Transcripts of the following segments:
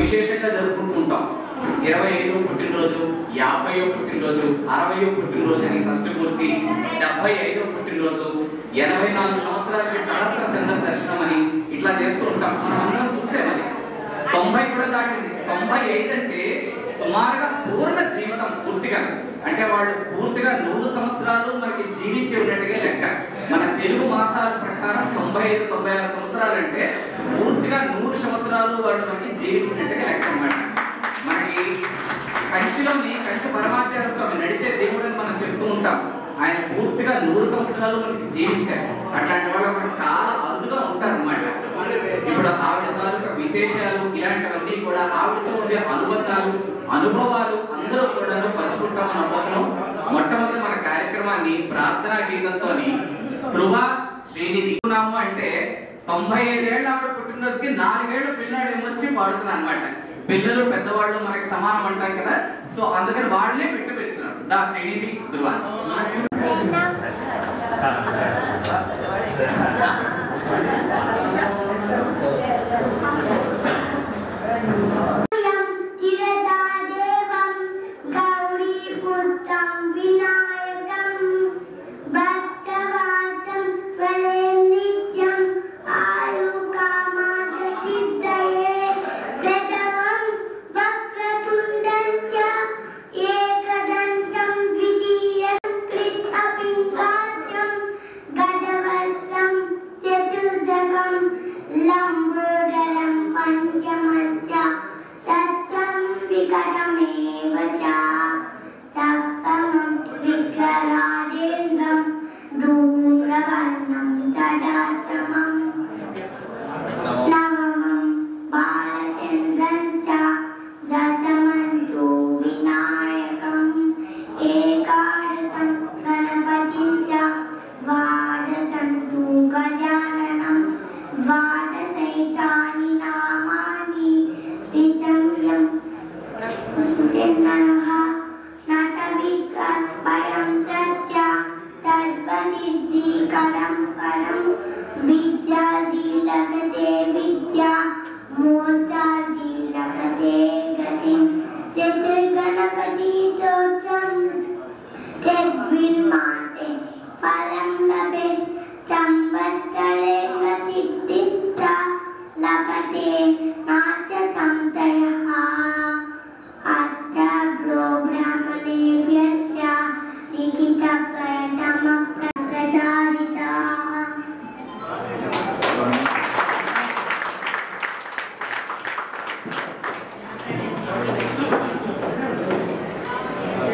విశేషంగా జరుపుకుంటుంటాం. 25వ పుట్టినరోజు, 50వ పుట్టినరోజు, 60వ పుట్టినరోజు అని షష్ఠపూర్తి, 75వ పుట్టినరోజు, 84 సంవత్సరాలకి సహస్ర చంద్ర దర్శనం అని ఇట్లా చేస్తూ ఉంటాం. మనం అందరం చూసేమని 90 కూడా దాటింది. 95 అంటే సుమారుగా పూర్ణ జీవితం పూర్తిగా, అంటే వాళ్ళు పూర్తిగా 100 సంవత్సరాలు మనకి జీవించి ఉన్నట్టుగా లెక్క. మన తెలుగు మాసాల ప్రకారం 95, 96 సంవత్సరాలు అంటే పూర్తిగా 100 సంవత్సరాలు వాళ్ళు మనకి జీవించినట్టుగా లెక్క అన్నమాట. మనకి కంచిలోని కంచి పరమాచార్య స్వామి నడిచే దేవుడు అని మనం చెప్తూ ఉంటాం. ఆయన పూర్తిగా 100 సంవత్సరాలు మనకి జీవించారు. అట్లాంటి వాళ్ళు మనకి చాలా అరుదుగా ఉంటారు అన్నమాట. ఇప్పుడు ఆవిడ తాలూకా విశేషాలు ఇలాంటివన్నీ కూడా ఆవిడతో ఉండే అనుబంధాలు, అనుభవాలు అందరూ కూడా పంచుకుంటామని అనుకుంటున్నాం. మొట్టమొదటి మన కార్యక్రమాన్ని ప్రార్థనా గీతంతో ధ్రువ శ్రీనిధి అంటే 95 ఏళ్ళ ఆవిడ పుట్టినరోజుకి 4 ఏళ్ళు పిల్లాడు ఏమొచ్చి పాడుతున్నారు అనమాట. పిల్లలు పెద్దవాళ్ళు మనకి సమానం అంటాం కదా, సో అందుకని వాళ్ళనే పెట్టి పిలుస్తున్నారు. దా శ్రీనిధి ధ్రువ.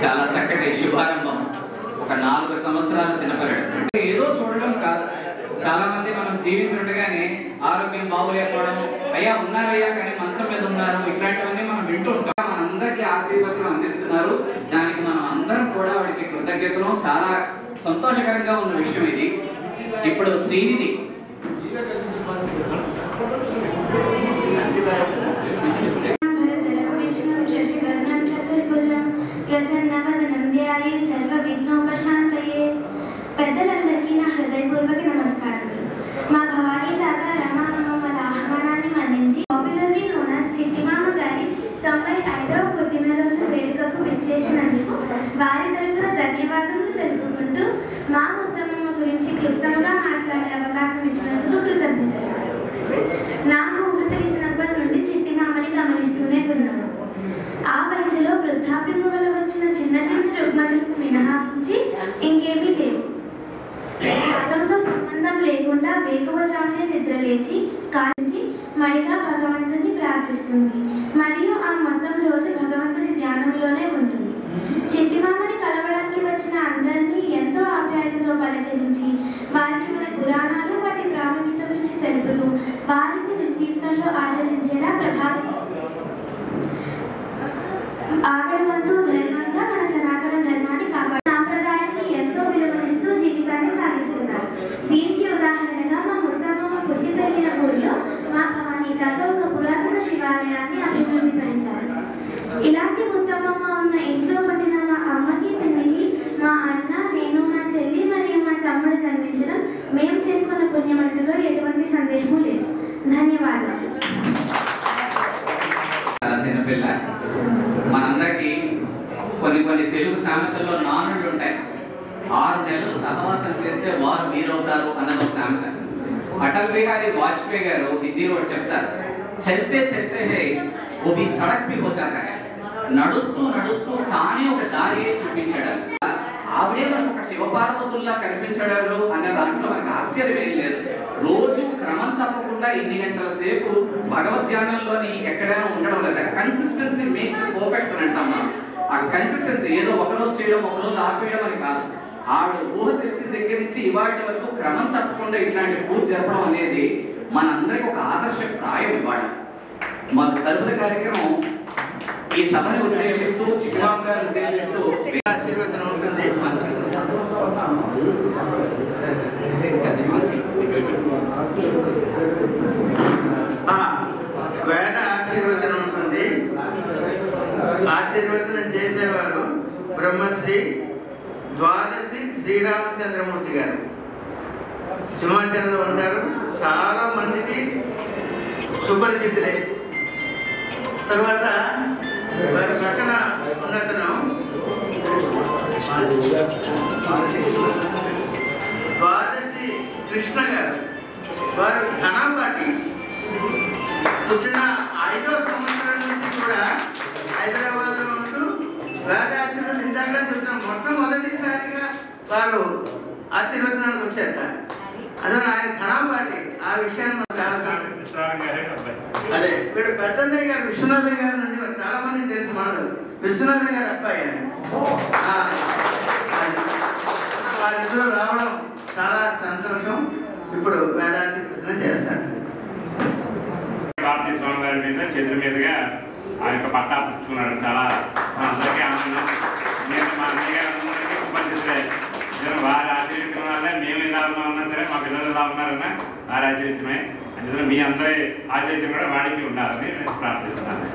చాలా చక్కటి శుభారంభం. ఒక 4 సంవత్సరాల చిన్నపిల్లడు అంటే ఏదో చూడడం కాదు. చాలా మంది మనం జీవించుండగానే ఆరోగ్యం బాగోలేకపోవడం, అయ్యా ఉన్నారయ్యా కానీ మనసు మీద ఉన్నారు, ఇట్లాంటివన్నీ మనం వింటూ ఉంటాం. మనందరికీ ఆశీర్వచనం అందిస్తున్నారు. దానికి మనం అందరం కూడా వాడికి కృతజ్ఞతలు. చాలా సంతోషకరంగా ఉన్న విషయం ఇది. ఇప్పుడు శ్రీనిధి పెద్దలందరికీ నా హృదయపూర్వక నమస్కారాలు. మా భవానీ తాత రమానమ్మల ఆహ్వానాన్ని మన్నించి పాపులర్లీ నోన్ యాస్ చిట్టిమామ గారి 95వ పుట్టినరోజు వేడుకకు విచ్చేసినందుకు వారి తరఫున ధన్యవాదములు తెలుపుకుంటూ మా ముత్తమ్మ గురించి క్లుప్తంగా మాట్లాడే అవకాశం ఇచ్చినందుకు కృతజ్ఞతలు. నాకు ఊహ తెలిసినప్పటి నుండి చిట్టిమామని గమనిస్తూనే ఉన్నాను. ఆ వయసులో వృద్ధాప్యము వల్ల వచ్చిన చిన్న చిన్న రుగ్మతులకు మినహాయించి ఇంకేమీ లేవు. మతంతో సంబంధం లేకుండా వేకువజామునే నిద్రలేచి కాల్చి మడిగా భగవంతుని ప్రార్థిస్తుంది. మరియు ఆ మొత్తం రోజు భగవంతుని ధ్యానంలోనే ఉంటుంది. చిట్టిమామని కలవడానికి వచ్చిన అందరినీ ఎంతో ఆప్యాయతతో పలకరించి వారికి మన పురాణాలు వాటి ప్రాముఖ్యత గురించి తెలుపుతూ వారిని జీవితంలో ఆచరించేలా ప్రభావితం చేస్తుంది. ఆవిడ వంతు ధర్మంగా మన సనాతన ధర్మాన్ని కాపాడు సాంప్రదాయాన్ని ఎంతో విలువనిస్తూ జీవితాన్ని సాగిస్తున్నారు. దీనికి ఉదాహరణగా మా ముత్తమ్మ పుట్టి పెరిగిన ఊరిలో మా భవానీ తాత ఒక పురాతన శివాలయాన్ని అభివృద్ధి పరిచారు. ఇలాంటి ముత్తమ్మ ఉన్న ఇంట్లో పుట్టిన మా అమ్మకి పిన్నికి మా అన్న, నేను, నా చెల్లి మరియు మా తమ్ముడు జన్మించడం మేము చేసుకున్న పుణ్యమంటలో ఎటువంటి సందేహము లేదు. ధన్యవాదాలు. తెలుగు సామెతల్లో నానుళ్ళు ఉంటాయి. 6 నెలలు సహవాసం చేస్తే వారు మీరవుతారు అన్నది సామెత. అటల్ బిహారీ వాజ్పేయి గారు హిందీలో చెప్తారు, చల్తే చల్తే హై वो भी सड़क भी हो जाता है. నడుస్తూ నడుస్తూ తానే ఒక దారి చూపించడం, ఆవిడే మనకు ఒక శివపార్వతుల్లా కనిపించడాలు అనే దాంట్లో మనకు ఆశ్చర్యం ఏం లేదు. రోజు క్రమం తప్పకుండా ఇన్ని గంటల సేపు భగవద్ ధ్యానంలోని ఎక్కడైనా ఉండడం లేదా. కన్సిస్టెన్సీ మేక్స్ పర్ఫెక్ట్ అని అంటాం మనం. ఆ కన్సిస్టెన్సీ ఏదో ఒకరోజు చేయడం ఒకరోజు ఆపేయడం అని కాదు. ఆవిడ ఊహ తెలిసిన దగ్గర నుంచి ఇవాటి వరకు క్రమం తప్పకుండా ఇట్లాంటి పూజ జరపడం అనేది మనందరికి ఒక ఆదర్శప్రాయం. ఇవాళ మా తరుపతి కార్యక్రమం ఈ సభని ఉద్దేశిస్తూ చిక్కరాం గారు ఉద్దేశిస్తూ ఆశీర్వచనం ఉంటుంది. వేద ఆశీర్వచనం ఉంటుంది. ఆశీర్వచనం చేసేవారు బ్రహ్మశ్రీ ద్వాదశి శ్రీరామచంద్రమూర్తి గారు. సింహాచలంలో ఉంటారు. చాలా మందికి సుపరిచితులే. తర్వాత వారి పక్కన ఉన్నతను ద్వాదశి కృష్ణ గారు. వారు ఘనాపాటి. పుట్టిన 5వ సంవత్సరం నుంచి కూడా హైదరాబాద్ లో ఉంటూ వేదాశీర్వచనం ఇందాక చెప్తున్న మొట్టమొదటిసారిగా వారు ఆశీర్వచనానికి వచ్చారట. అదే ఆయన ఘనాపాటి. ఆ విషయాన్ని మనం చాలా అదే వీడు పెద్దన్నయ్య గారు విశ్వనాథం గారు నుండి చాలా మంది తెలుసు. మనకు విశ్వనాథం గారు అబ్బాయి అని. వాళ్ళిద్దరూ రావడం చాలా సంతోషం. ఇప్పుడు వేదాశీర్వచనం చేస్తారు. కార్తీక స్వామి గారి మీద చేతుల మీదుగా ఆ యొక్క పట్టా పుచ్చుకున్నాడు. చాలా అందరికీ ఆనందం. నేను మా అన్నయ్య గారు అందరికీ సుపరిచితులే. వారు ఆశీర్వించడం వల్ల మేము ఎలా ఉన్నా సరే మా పిల్లలు ఎలా ఉన్నారన్నా వారు ఆశీర్వించమే. అందులో మీ అందరి ఆశీర్వచనం కూడా వాడికి ఉండాలని నేను ప్రార్థిస్తున్నాను.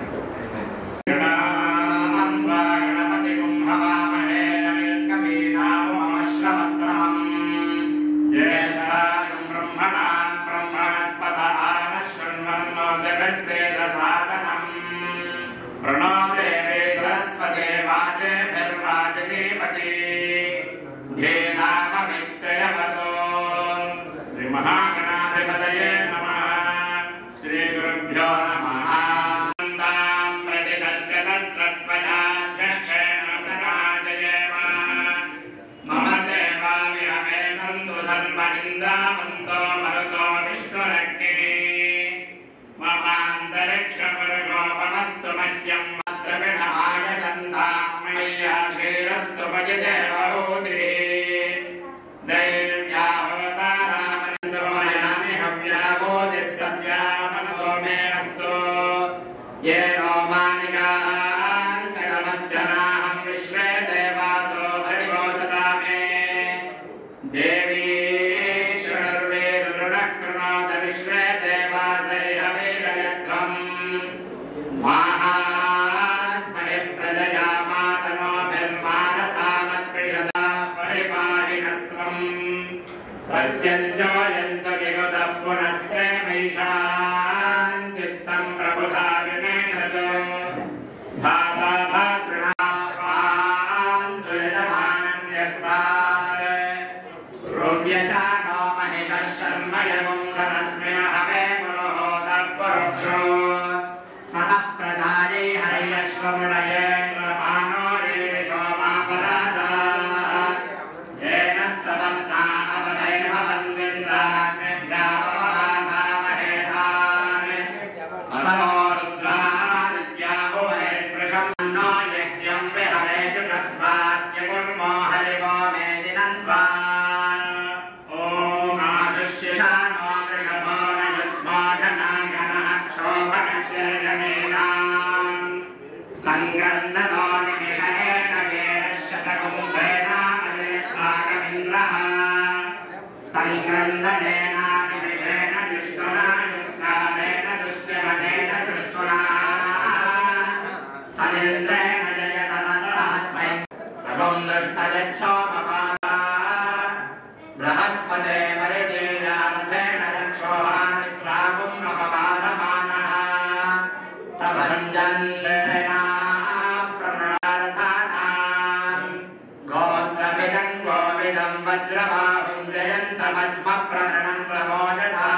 ప్రమణం ప్రమోదసా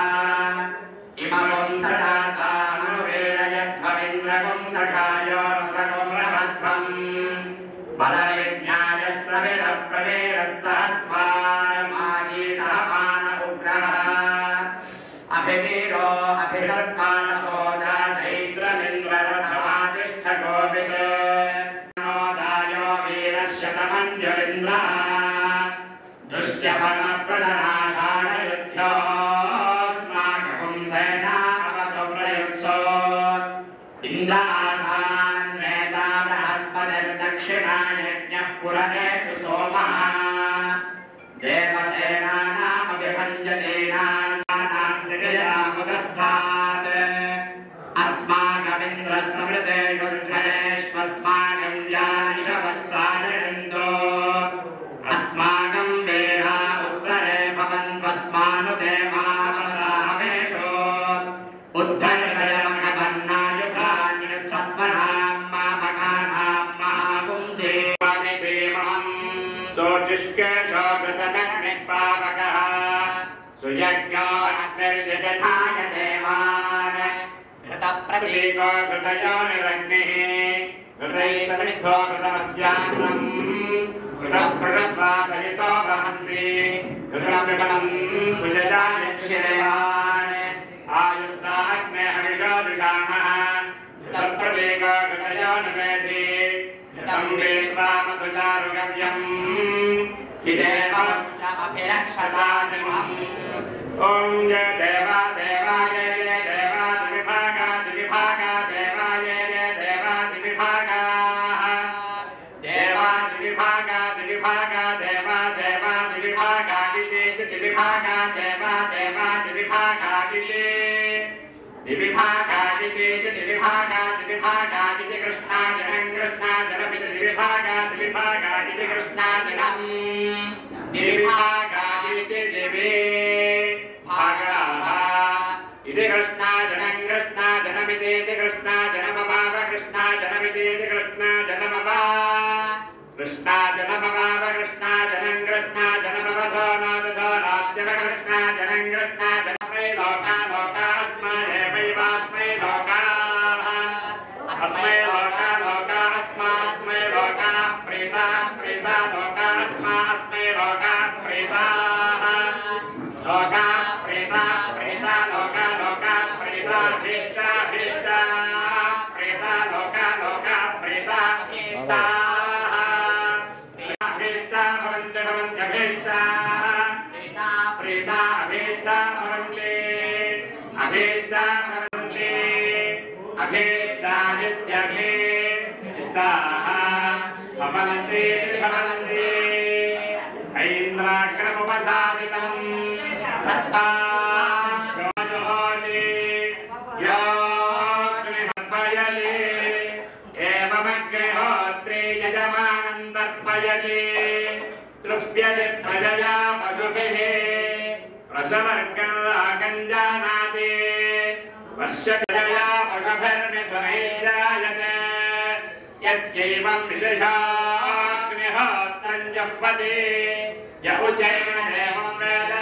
ఇమవం సదాతామనువేరయధ్వమింద్రకం సఖాయోనుసకం రమధ్వం బలవిజ్ఞాయస్రవిర ప్రవేరः సహస్వానమాగీ సహమాన ఉగ్రః అభివీరో అభిసర్పాసహోదా చైత్రమింద్రరథమాతిష్ఠ గోపిత్ నోదాయో వీరశతమన్యురింద్రః దుష్ట్యపర్ణప్రదనాషాఢయుధ్యోస్మాకం సేనా అవతు ప్రయుత్సో ఇంద్రాసాన్వేతా బృహస్పతిర్దక్షిణాయజ్ఞః పురయేతు సోమః దేవసేనానామభిభంజతేనాముదస్థాత్ అస్మాకమింద్రः సమృతేషుధ్వరేష్వస్మాకం యానిషవస్తాజయంతో అస్మాకం వేహా ఉత్తరే భవంత్వస్మాను దేవావతాహవేషో ఉద్ధర్షయమఘవన్నాయుధాన్య సత్వనాం మామకానాం మహాపుంసే వానిదేమహం సోజిష్కేశోకృతనగ్నిపావకః సుయజ్ఞోऽగ్నిర్యజథాయ దేవాన్ ఘృతప్రతీకో ఘృతయోనిరగ్నిः ఘృతైः సమిద్ధో ఘృతమస్యాన్నం ఘృతప్రజస్వాసయితో వహन्ति ఘృతమృగణం సుషజాయక్షిరేవాన్ ఆయుద్ధాగ్నేహవిషో దుషాణः ఘృతప్రతీకో ఘృతయోనిరేధి ఘృతం వేత్వామధుచారుగవ్యం హిదేవముత్రమభిరక్షతాదిమం ఓం జయ దేవా దేవాయ జయ దేవాదివిభాగా దివిభాగా దేవాయ జయ దేవాదివిభాగాః దేవాదివిభాగా దివిభాగా దేవా దేవాదివిభాగా ఇతి దివిభాగా దేవా దేవాదివిభాగా ఇతి దివిభాగా ఇతి దివిభాగా దివిభాగా ఇతి కృష్ణాజనం కృష్ణాజనమితి దివిభాగా దివిభాగా ఇతి కృష్ణాజనం దివిభాగా ఇతి దివి భాగాః ఇతి కృష్ణాజనం కృష్ణాజనమితి కృష్ణాజనమవావ కృష్ణాజనమితి కృష్ణాజనమవా కృష్ణాజనమవావ కృష్ణాజనం కృష్ణాజనమవధో నోదధో నాద్యవ కృష్ణాజనం కృష్ణాజనస్మై లోకా లోకాస్మాదేవైవాస్మై లోకాః అస్మై లోకా లోకాస్మాస్మై లోకా ప్రీతా ప్రీతా లోకాస్మాస్మై లోకా ప్రీతాః లోకా ప్రీతా ప్రీతా లోకా లోకా ప్రీతా భీష్టా భీష్టా ప్రీతా లోకా లోకా ప్రీతా భీష్టాః భీష్టా భవంతి భవంతి భీష్టా ప్రీతా ప్రీతా అభీష్టా భవంతి అభీష్టా భవంతి అభీష్టానిత్యభీష్టాః భవంతి భవంతి ఐంద్రాగ్రముపసాదితం సత్తా యోజోషి యోగ్నిహర్పయలి ఏవమగ్నిహోత్రే యజమానం తర్పయలి తృప్యతి ప్రజయా పశుభిః ప్రసవర్గం రాగం జానాతి పశ్యతయా పశుభిర్మిథునైరాయతే యస్యైవం విదశాగ్నిహోత్రం జహ్వతి య ఉచైన దేవం వేద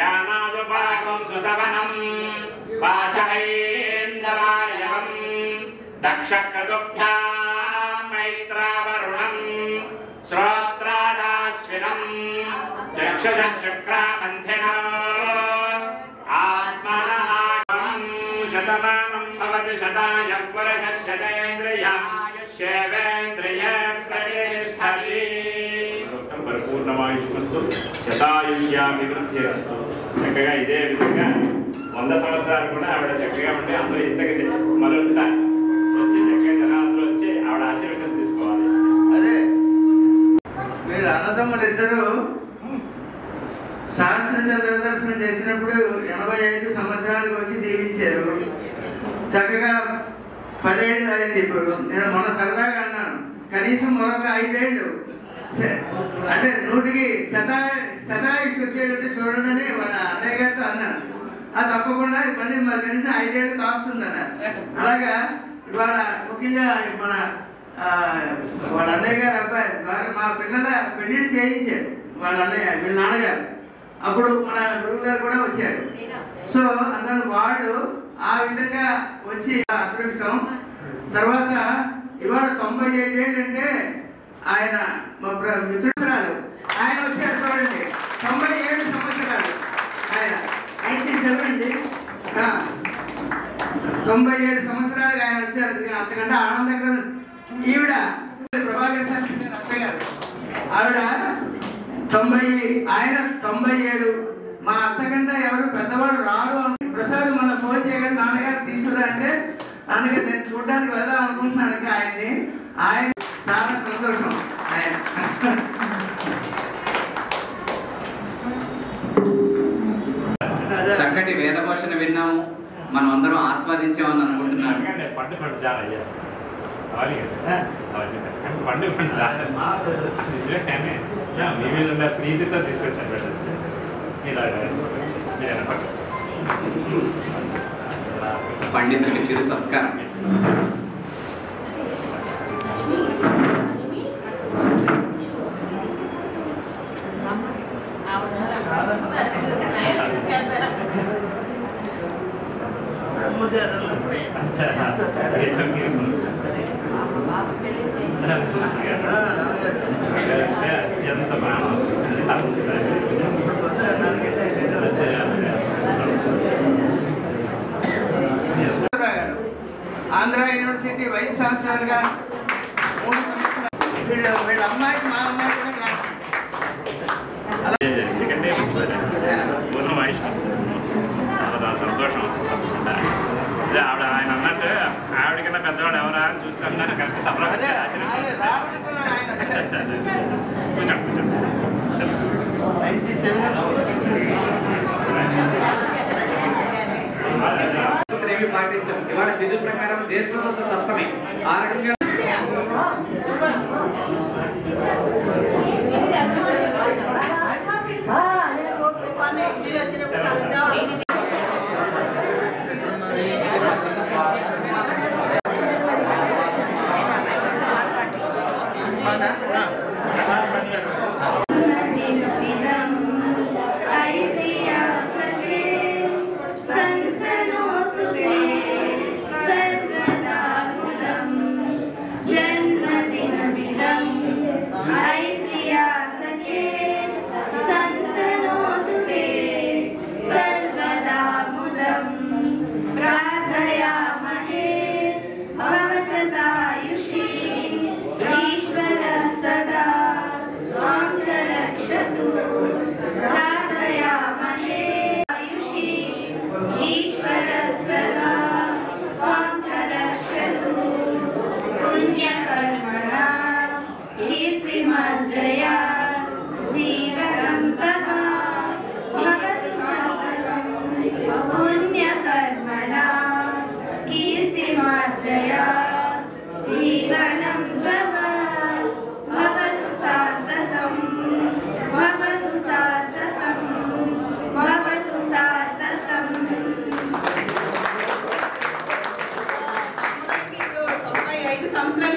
యానాదుపాకం సుసవనం వాచైంద్రవార్యం దక్షక్రతుభ్యాం మైత్రావరుణం శ్రోత్రాదాశ్వినం చక్షుషః శుక్రామంథినో ఆత్మనాగమం శతమానం భవతి శతాయః పురుషः శతేంద్రియాయుష్యేవేంద్రియే ప్రతిష్టతి పరిపూర్ణమాయుష్మస్తు శతాయుష్యాభివృద్ధిరస్తు. చక్కగా ఇదే విధంగా 100 సంవత్సరాలు కూడా ఆవిడ చక్కగా ఉంటే అందరూ ఇంతకంటే మరొంత వచ్చి చక్కగా జనాలందరూ వచ్చి ఆవిడ ఆశీర్వచనం తీసుకోవాలి. అదే మీరు అన్నదమ్ములు ఇద్దరు సహస్ర చంద్ర దర్శనం చేసినప్పుడు 85 సంవత్సరాలకు వచ్చి దీవించారు. చక్కగా 10 ఏళ్ళు అయింది. ఇప్పుడు నేను మొన్న సరదాగా అన్నాను, కనీసం మరొక 5 ఏళ్ళు అంటే 100కి శతాయుష్ వచ్చేటట్టు చూడండి అని వాళ్ళ అన్నయ్య గారితో అన్నాను. అది తప్పకుండా మళ్ళీ మరి కనీసం 5 ఏళ్ళు కాస్తుందన్న. అలాగా ఇవాళ ముఖ్యంగా మన వాళ్ళ అన్నయ్య గారు అబ్బాయి మా పిల్లల పెళ్లిళ్ళు చేయించారు. వాళ్ళ అన్నయ్య వీళ్ళ నాన్నగారు అప్పుడు మన గురువు గారు కూడా వచ్చారు. సో అందుకని వాళ్ళు ఆ విధంగా వచ్చి అదృష్టం. తర్వాత ఇవాళ 95 ఏళ్ళు అంటే ఆయన మా మిత్రురాలు ఆయన వచ్చారు చూడండి. 97 సంవత్సరాలు ఆయన 97 అండి. 97 సంవత్సరాలుగా ఆయన వచ్చారు. అంతకంటే ఆనందంగా ఈవిడ ప్రభాకర్ శాస్త్రి గారు అత్తగారు ఆవిడ 90, ఆయన 97. మా అంతకంటే ఎవరు పెద్దవాళ్ళు రారు అని ప్రసాద్ మన ఫోన్ చేయగానే నాన్నగారు తీసుకురా అంటే నాన్నగారు నేను చూడడానికి వెళ్దాం అనుకుంటున్నాను ఆయన్ని. ఆయన చాలా సంతోషం. ఆయన చక్కటి వేద ఘోషణ విన్నాము, మనం అందరం ఆస్వాదించామని అనుకుంటున్నాను. పండు చాలా పండు మీ మీద ఉన్న ప్రీతితో తీసుకొచ్చాను. పండితుడికి చిరు సత్కారం. ఎంత బాగా ఆంధ్ర యూనివర్సిటీ వైస్ ఛాన్సలర్ గా 3 సంవత్సరాలు. వీళ్ళ అమ్మాయి మా అమ్మాయి కూడా క్లాస్. ఎందుకంటే పూర్ణ వయసు చాలా సంతోషం. అదే ఆవిడ ఆయన అన్నట్టు ఆవిడకన్నా పెద్దవాడు ఎవరా అని చూస్తున్నా కరెక్ట్ సభలో పాటించాం. ఇవాళ తిథి ప్రకారం జ్యేష్ఠ శుద్ధ సప్తమి. ఆ రకంగా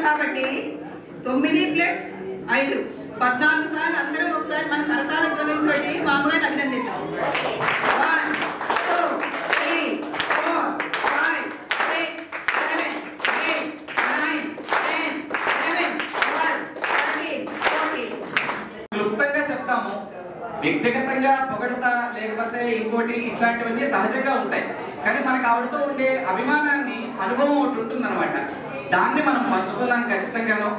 కాబట్టి 9+5 14 సార్లు అందరం ఒకసారి మన కరతాళ ధ్వనులతోటి మామూలుగా అభినందిద్దాం. 1 2 3 4 5 6 7 8 9 10 11 12 13 14. క్లుప్తంగా చెప్తాము. వ్యక్తిగతంగా పొగడతా లేకపోతే ఇంకోటి ఇట్లాంటివన్నీ సహజంగా ఉంటాయి. కానీ మనకు ఆవిడతో ఉండే అభిమానాన్ని, అనుభవం ఒకటి ఉంటుందన్నమాట. దాన్ని మనం పంచుకుందాం ఖచ్చితంగాను.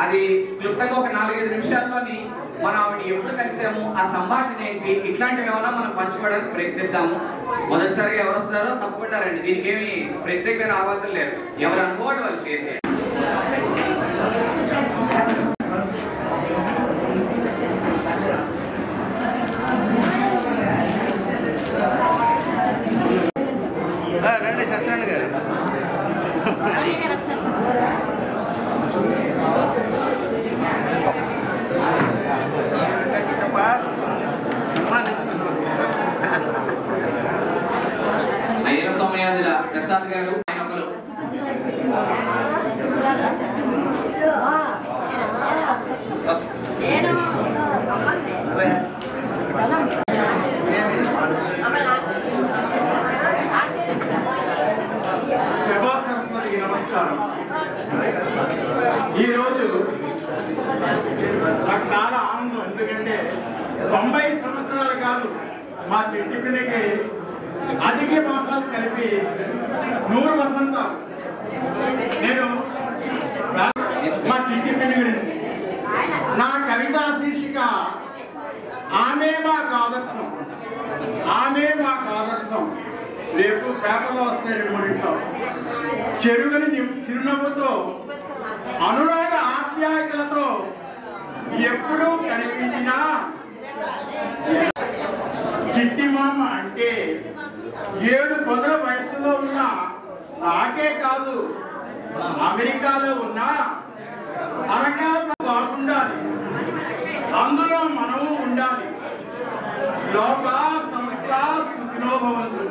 అది క్లుప్తంగా ఒక 4-5 నిమిషాల్లోని మనం ఆవిడ ఎప్పుడు కలిసాము, ఆ సంభాషణ ఏంటి, ఇట్లాంటివి ఏమైనా మనం పంచుకోవడానికి ప్రయత్నిద్దాము. మొదటిసారిగా ఎవరు వస్తారో తప్పకుండా రండి. దీనికి ఏమి ప్రత్యేకమైన ఆవాదం లేదు. ఎవరు అనుకోవడం వాళ్ళు షేర్ చేయండి. రండి సత్యనారాయణ గారు. అయ్యల సోమయాజుల ప్రసాద్ గారు ఒకరు. మా చిట్టి పిల్లికి అధిక మాసాలు కలిపి 100 వసంతాలు. నేను మా చిట్టి పిల్లి గురించి నా కవితా శీర్షిక ఆమె మాకు ఆదర్శం. ఆమె మాకు ఆదర్శం. రేపు పేపర్లో వస్తాయి 2-3. చెరుగని చిరునవ్వుతో అనురాగ ఆప్యాయతలతో ఎప్పుడూ కనిపించినా చిట్టి మామ అంటే 7-10 వయస్సులో ఉన్న నాకే కాదు, అమెరికాలో ఉన్న అనగా బాగుండాలి, అందులో మనము ఉండాలి. లోక సంస్థ సుఖినోభవంతు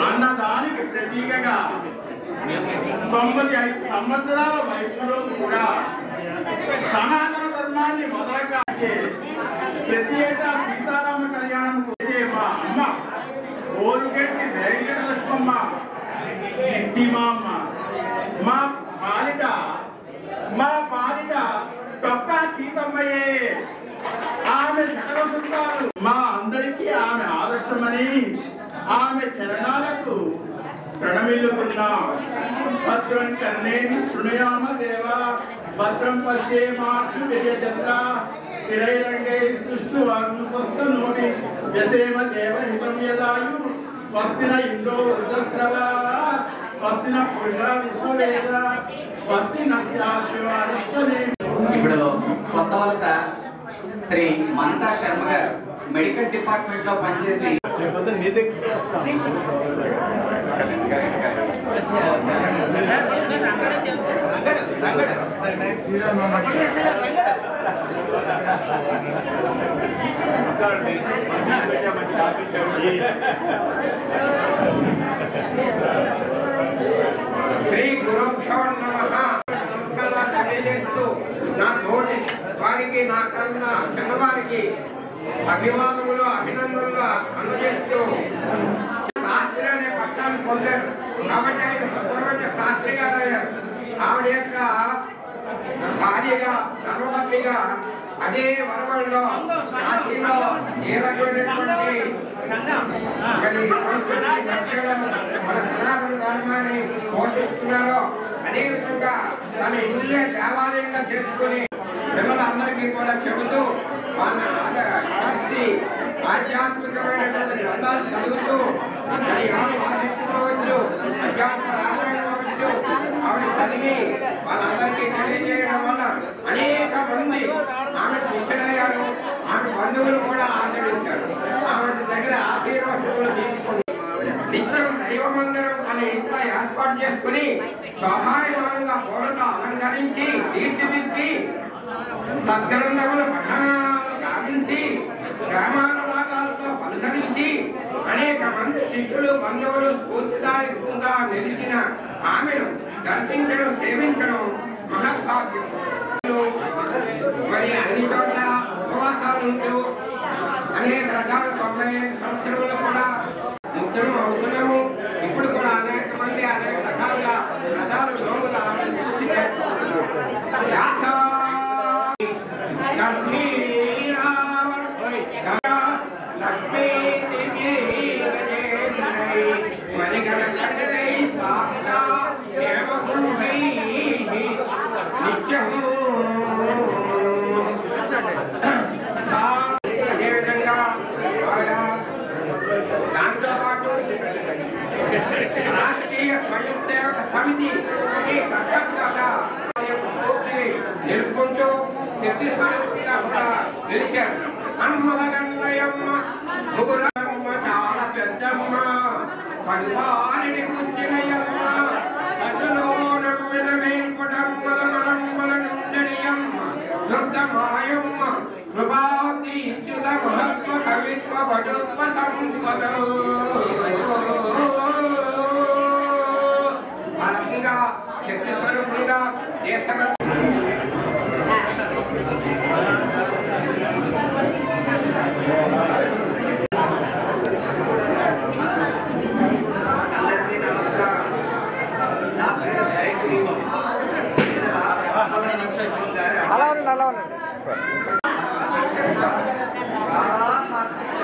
అన్నదానికి ప్రతీకగా 95 సంవత్సరాల వయసులో కూడా సనాతన ధర్మాన్ని మొదలకాచే ప్రతి ఏటా సీతారామ కళ్యాణం చేసే మా అమ్మ ఓరుగంటి వెంకటలక్ష్మమ్మ చిట్టి మామ మా పాలిట తొక్కా సీతమ్మయ్యే. ఆమె సకలసుంటారు. మా అందరికీ ఆమె ఆదర్శమని ఆమె చరణాలకు ప్రణమిల్లుతున్నాం. భద్రం కర్ణేమి శృణుయామ దేవ, భద్రం పశ్యేమాక్షుర్యజత్ర స్థిరైరంగై సృష్టువాగ్ను స్వస్థ నోటి వ్యసేమ దేవహితం యదాయు. స్వస్తిన ఇంద్రో వృద్ధశ్రవ, స్వస్తిన పురుష విశ్వవేద, స్వస్తి నస్యాశివారిష్టనే. ఇప్పుడు కొత్త వలస శ్రీ మంతా శర్మ గారు మెడికల్ డిపార్ట్మెంట్ లో పనిచేసి శ్రీ గురుభ్యో నమః. నమస్కారాలు తెలియజేస్తూ నా తోటి వారికి, నా కన్నా చిన్నవారికి అభివాదములు, అభినందనలు అందజేస్తూ శాస్త్రి అనే పట్టాన్ని పొందారు కాబట్టి ఆయన సుబ్రహ్మణ్య శాస్త్రి గారు అయ్యారు. ఆవిడ యొక్క భార్యగా, ధర్మపత్నిగా అదే వరవల్లో కాశీలో ఏ రకమైనటువంటి మన సనాతన ధర్మాన్ని పోషిస్తున్నారో అదేవిధంగా తన ఇల్లే దేవాలయంగా చేసుకుని పిల్లలందరికీ కూడా చెబుతూ వాళ్ళ ఆధ్యాత్మికమైనటువంటి గ్రంథాలు చదువుతూ ఆశిస్తుకోవచ్చు, అధ్యాత్మ రామాయణం అవ్వచ్చు, ఆవిడ చదివి వాళ్ళందరికీ తెలియజేయడం వల్ల అనేక మంది ఆమె శిష్యులయ్యారు. ఆమె బంధువులు కూడా ఆచరించారు. ఆమె దగ్గర ఆశీర్వాదాలు తీసుకుని నిత్యం దైవమందిరం అనే ఇంట్లో ఏర్పాటు చేసుకుని స్వభావికంగా పూలతో అలంకరించి తీర్చిదిద్ది సద్గ్రంథముల పఠనాలు గావించి గ్రామాల భాగాలతో పలకరించి అనేక మంది శిష్యులు, బంధువులు స్ఫూర్తిదాయకంగా నిలిచిన ఆమెను దర్శించడం, సేవించడం మహద్భాగ్యం. మరి అన్ని చోట్ల ఉపవాసాలు ఉంటూ అనేక రకాల 95 సంవత్సరంలో కూడా ముఖ్యం అవుతున్నాము. ఇప్పుడు కూడా అనేక మంది అనేక రకాలుగా రథాలు, లోగులు చూసి లక్ష్మీ నిత్యం అదేవిధంగా దాంతో పాటు రాష్ట్రీయ స్వయం సేవక సమితి ఈ కర్తవ్యంగా స్ఫూర్తిని నిలుపుకుంటూ ఛత్తీస్గఢ్గా కూడా నిలిచారు. అమ్మలగన్నయమ్మ ముగురమ్మ చాలా పెద్దమ్మ, పడువారిని కూర్చునయమ్మ, అడ్డులో నమ్మిన వేల్పటమ్మల మడమ్మల నుండనియమ్మ, దుర్గమాయమ్మ కృపాబ్ది ఇచ్చుద మహత్వ కవిత్వ పటుత్వ సంపద బలంగా శక్తి స్వరూపంగా దేశ అందరికీ నమస్కారం. నా పేరు హైగ్రీవం. చాలా సాత్విక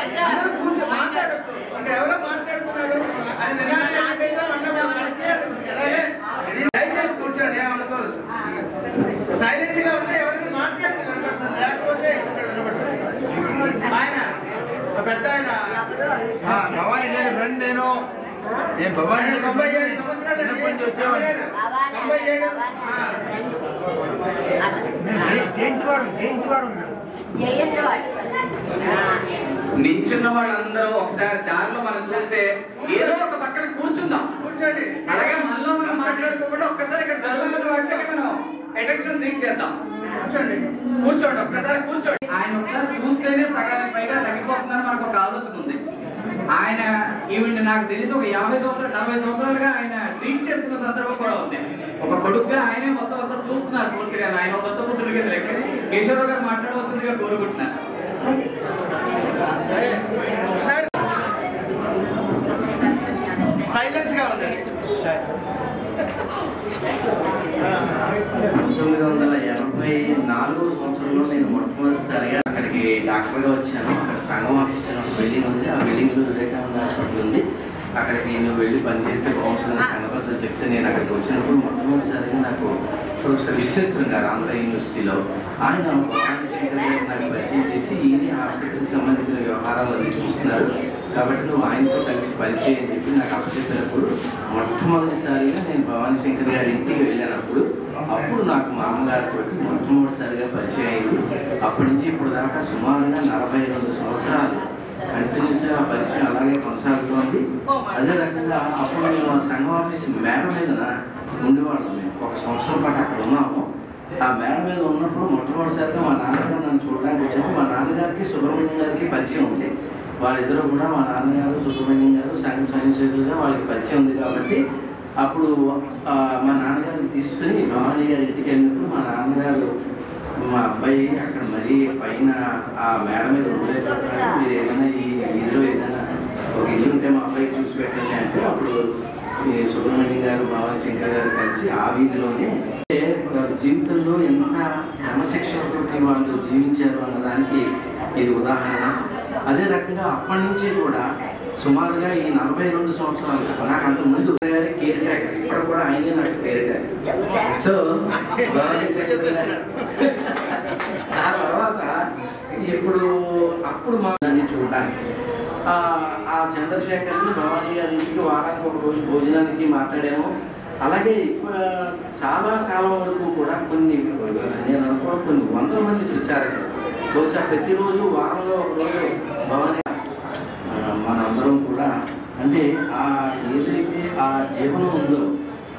అందరూ కూర్చో మాట్లాడొచ్చు. ఇక్కడ ఎవరో మాట్లాడుతున్నారు అది వినాలి అంటే దయచేసి కూర్చోండి, ఏమనుకోవద్దు. సైలెంట్ గా ఉంటే ఎవరైనా మాట్లాడితే కనబడుతుంది, లేకపోతే ఇక్కడ వినబడుతుంది. ఆయన పెద్ద ఆయన భవానీ నేను ఫ్రెండ్ నేను భవానీ 97 సంవత్సరాలు 97 నించున్న వాళ్ళందరూ ఒకసారి దారిలో మనం చూస్తే ఏదో ఒక పక్కన కూర్చుందాం. కూర్చోండి. అలాగే మనలో మనం మాట్లాడుకోకుండా ఒక్కసారి ఇక్కడ జరుగుతున్న వాటికి మనం అటెన్షన్ సీక్ చేద్దాం. కూర్చోండి, ఒక్కసారి కూర్చోండి. ఆయన ఒకసారి చూస్తేనే సగానికి పైగా తగ్గిపోతుందని మనకు ఒక ఆలోచన ఉంది. ఆయన ఈవెంట్ నాకు తెలిసి ఒక 50 సంవత్సరాలు 40 సంవత్సరాలుగా ఆయన ట్రీట్ చేస్తున్న సందర్భం కూడా ఉంది. ఒక కొడుకుగా ఆయనే మొత్తం చూస్తున్నారు పూర్తిగా. ఆయన కొత్త పుత్రుడి కింద లెక్క. కేశవరావు గారు మాట్లాడవలసిందిగా కోరుకుంటున్నారు. సైలెన్స్ గా ఉండండి. 1984 సంవత్సరంలో నేను మొట్టమొదటిసారిగా అక్కడికి డాక్టర్గా వచ్చాను. అక్కడ సంఘం ఆఫీస్ అని ఒక బిల్డింగ్ ఉంది. ఆ బిల్డింగ్ లో వివేకానంద హాస్పిటల్ ఉంది. అక్కడికి నువ్వు వెళ్ళి పనిచేస్తే బాగుంటుందని సంఘపద్ధతి చెప్తే నేను అక్కడికి వచ్చినప్పుడు మొట్టమొదటిసారిగా నాకు ప్రొఫెసర్ విశ్వేశ్వరం గారు ఆంధ్ర యూనివర్సిటీలో ఆయన భవానీ శంకర్ గారు నాకు పరిచయం చేసి ఈయన హాస్పిటల్కి సంబంధించిన వ్యవహారాలన్నీ చూస్తున్నారు కాబట్టి నువ్వు ఆయనతో కలిసి పరిచయం అని చెప్పి నాకు అప్పచెప్పినప్పుడు మొట్టమొదటిసారిగా నేను భవానీ శంకర్ గారి ఇంటికి వెళ్ళినప్పుడు అప్పుడు నాకు మా అమ్మగారితో మొట్టమొదటిసారిగా పరిచయం అయింది. అప్పటి నుంచి ఇప్పుడు దాకా సుమారుగా 42 సంవత్సరాలు కంటిన్యూస్గా ఆ పరిచయం అలాగే కొనసాగుతోంది. అదే రకంగా అప్పుడు మేము సంఘం ఆఫీస్ మేడ మీద ఉండేవాళ్ళం. మేము 1 సంవత్సరం పాటు అక్కడ ఉన్నాము. ఆ మేడ మీద ఉన్నప్పుడు మొట్టమొదటిసారిగా మా నాన్నగారు నన్ను చూడడానికి వచ్చినప్పుడు మా నాన్నగారికి సుబ్రహ్మణ్యం గారికి పరిచయం ఉంది. వాళ్ళిద్దరూ కూడా మా నాన్నగారు సుబ్రహ్మణ్యం గారు సంఘ స్వయంసేవకులుగా వాళ్ళకి పరిచయం ఉంది కాబట్టి అప్పుడు మా నాన్నగారిని తీసుకుని భవానీ గారి ఇంటికి వెళ్ళినప్పుడు మా నాన్నగారు మా అబ్బాయి అక్కడ మరీ పైన ఆ మేడ మీద ఉండలేకపోతున్నారు, మీరు ఏదైనా ఈ వీధిలో ఏదైనా ఒక ఇల్లు ఉంటే మా అబ్బాయికి చూసి పెట్టండి అంటే అప్పుడు సుబ్రహ్మణ్యం గారు భవానీ శంకర్ గారు కలిసి ఆ వీధిలోనే జీవితంలో ఎంత క్రమశిక్షణతో వాళ్ళు జీవించారు అన్నదానికి ఇది ఉదాహరణ. అదే రకంగా అప్పటి నుంచి కూడా సుమారుగా ఈ 42 సంవత్సరాలు నాకు అంత ముందు గారి కేర్ ట్యాకర్, ఇప్పుడు కూడా ఆయనే నాకు కేర్ ట్యాకర్. సో ఆ తర్వాత ఇప్పుడు అప్పుడు మా దాన్ని చూడడానికి ఆ చంద్రశేఖర్ని భవానీ గారి ఇంటికి వారానికి ఒక రోజు భోజనానికి మాట్లాడాము. అలాగే చాలా కాలం వరకు కూడా నేను అనుకోవడం కొన్ని 100 మంది పిలిచారు. బహుశా ప్రతిరోజు వారంలో ఒక రోజు భవానీ మనందరం కూడా అంటే ఏదైతే ఆ జీవనం ఉందో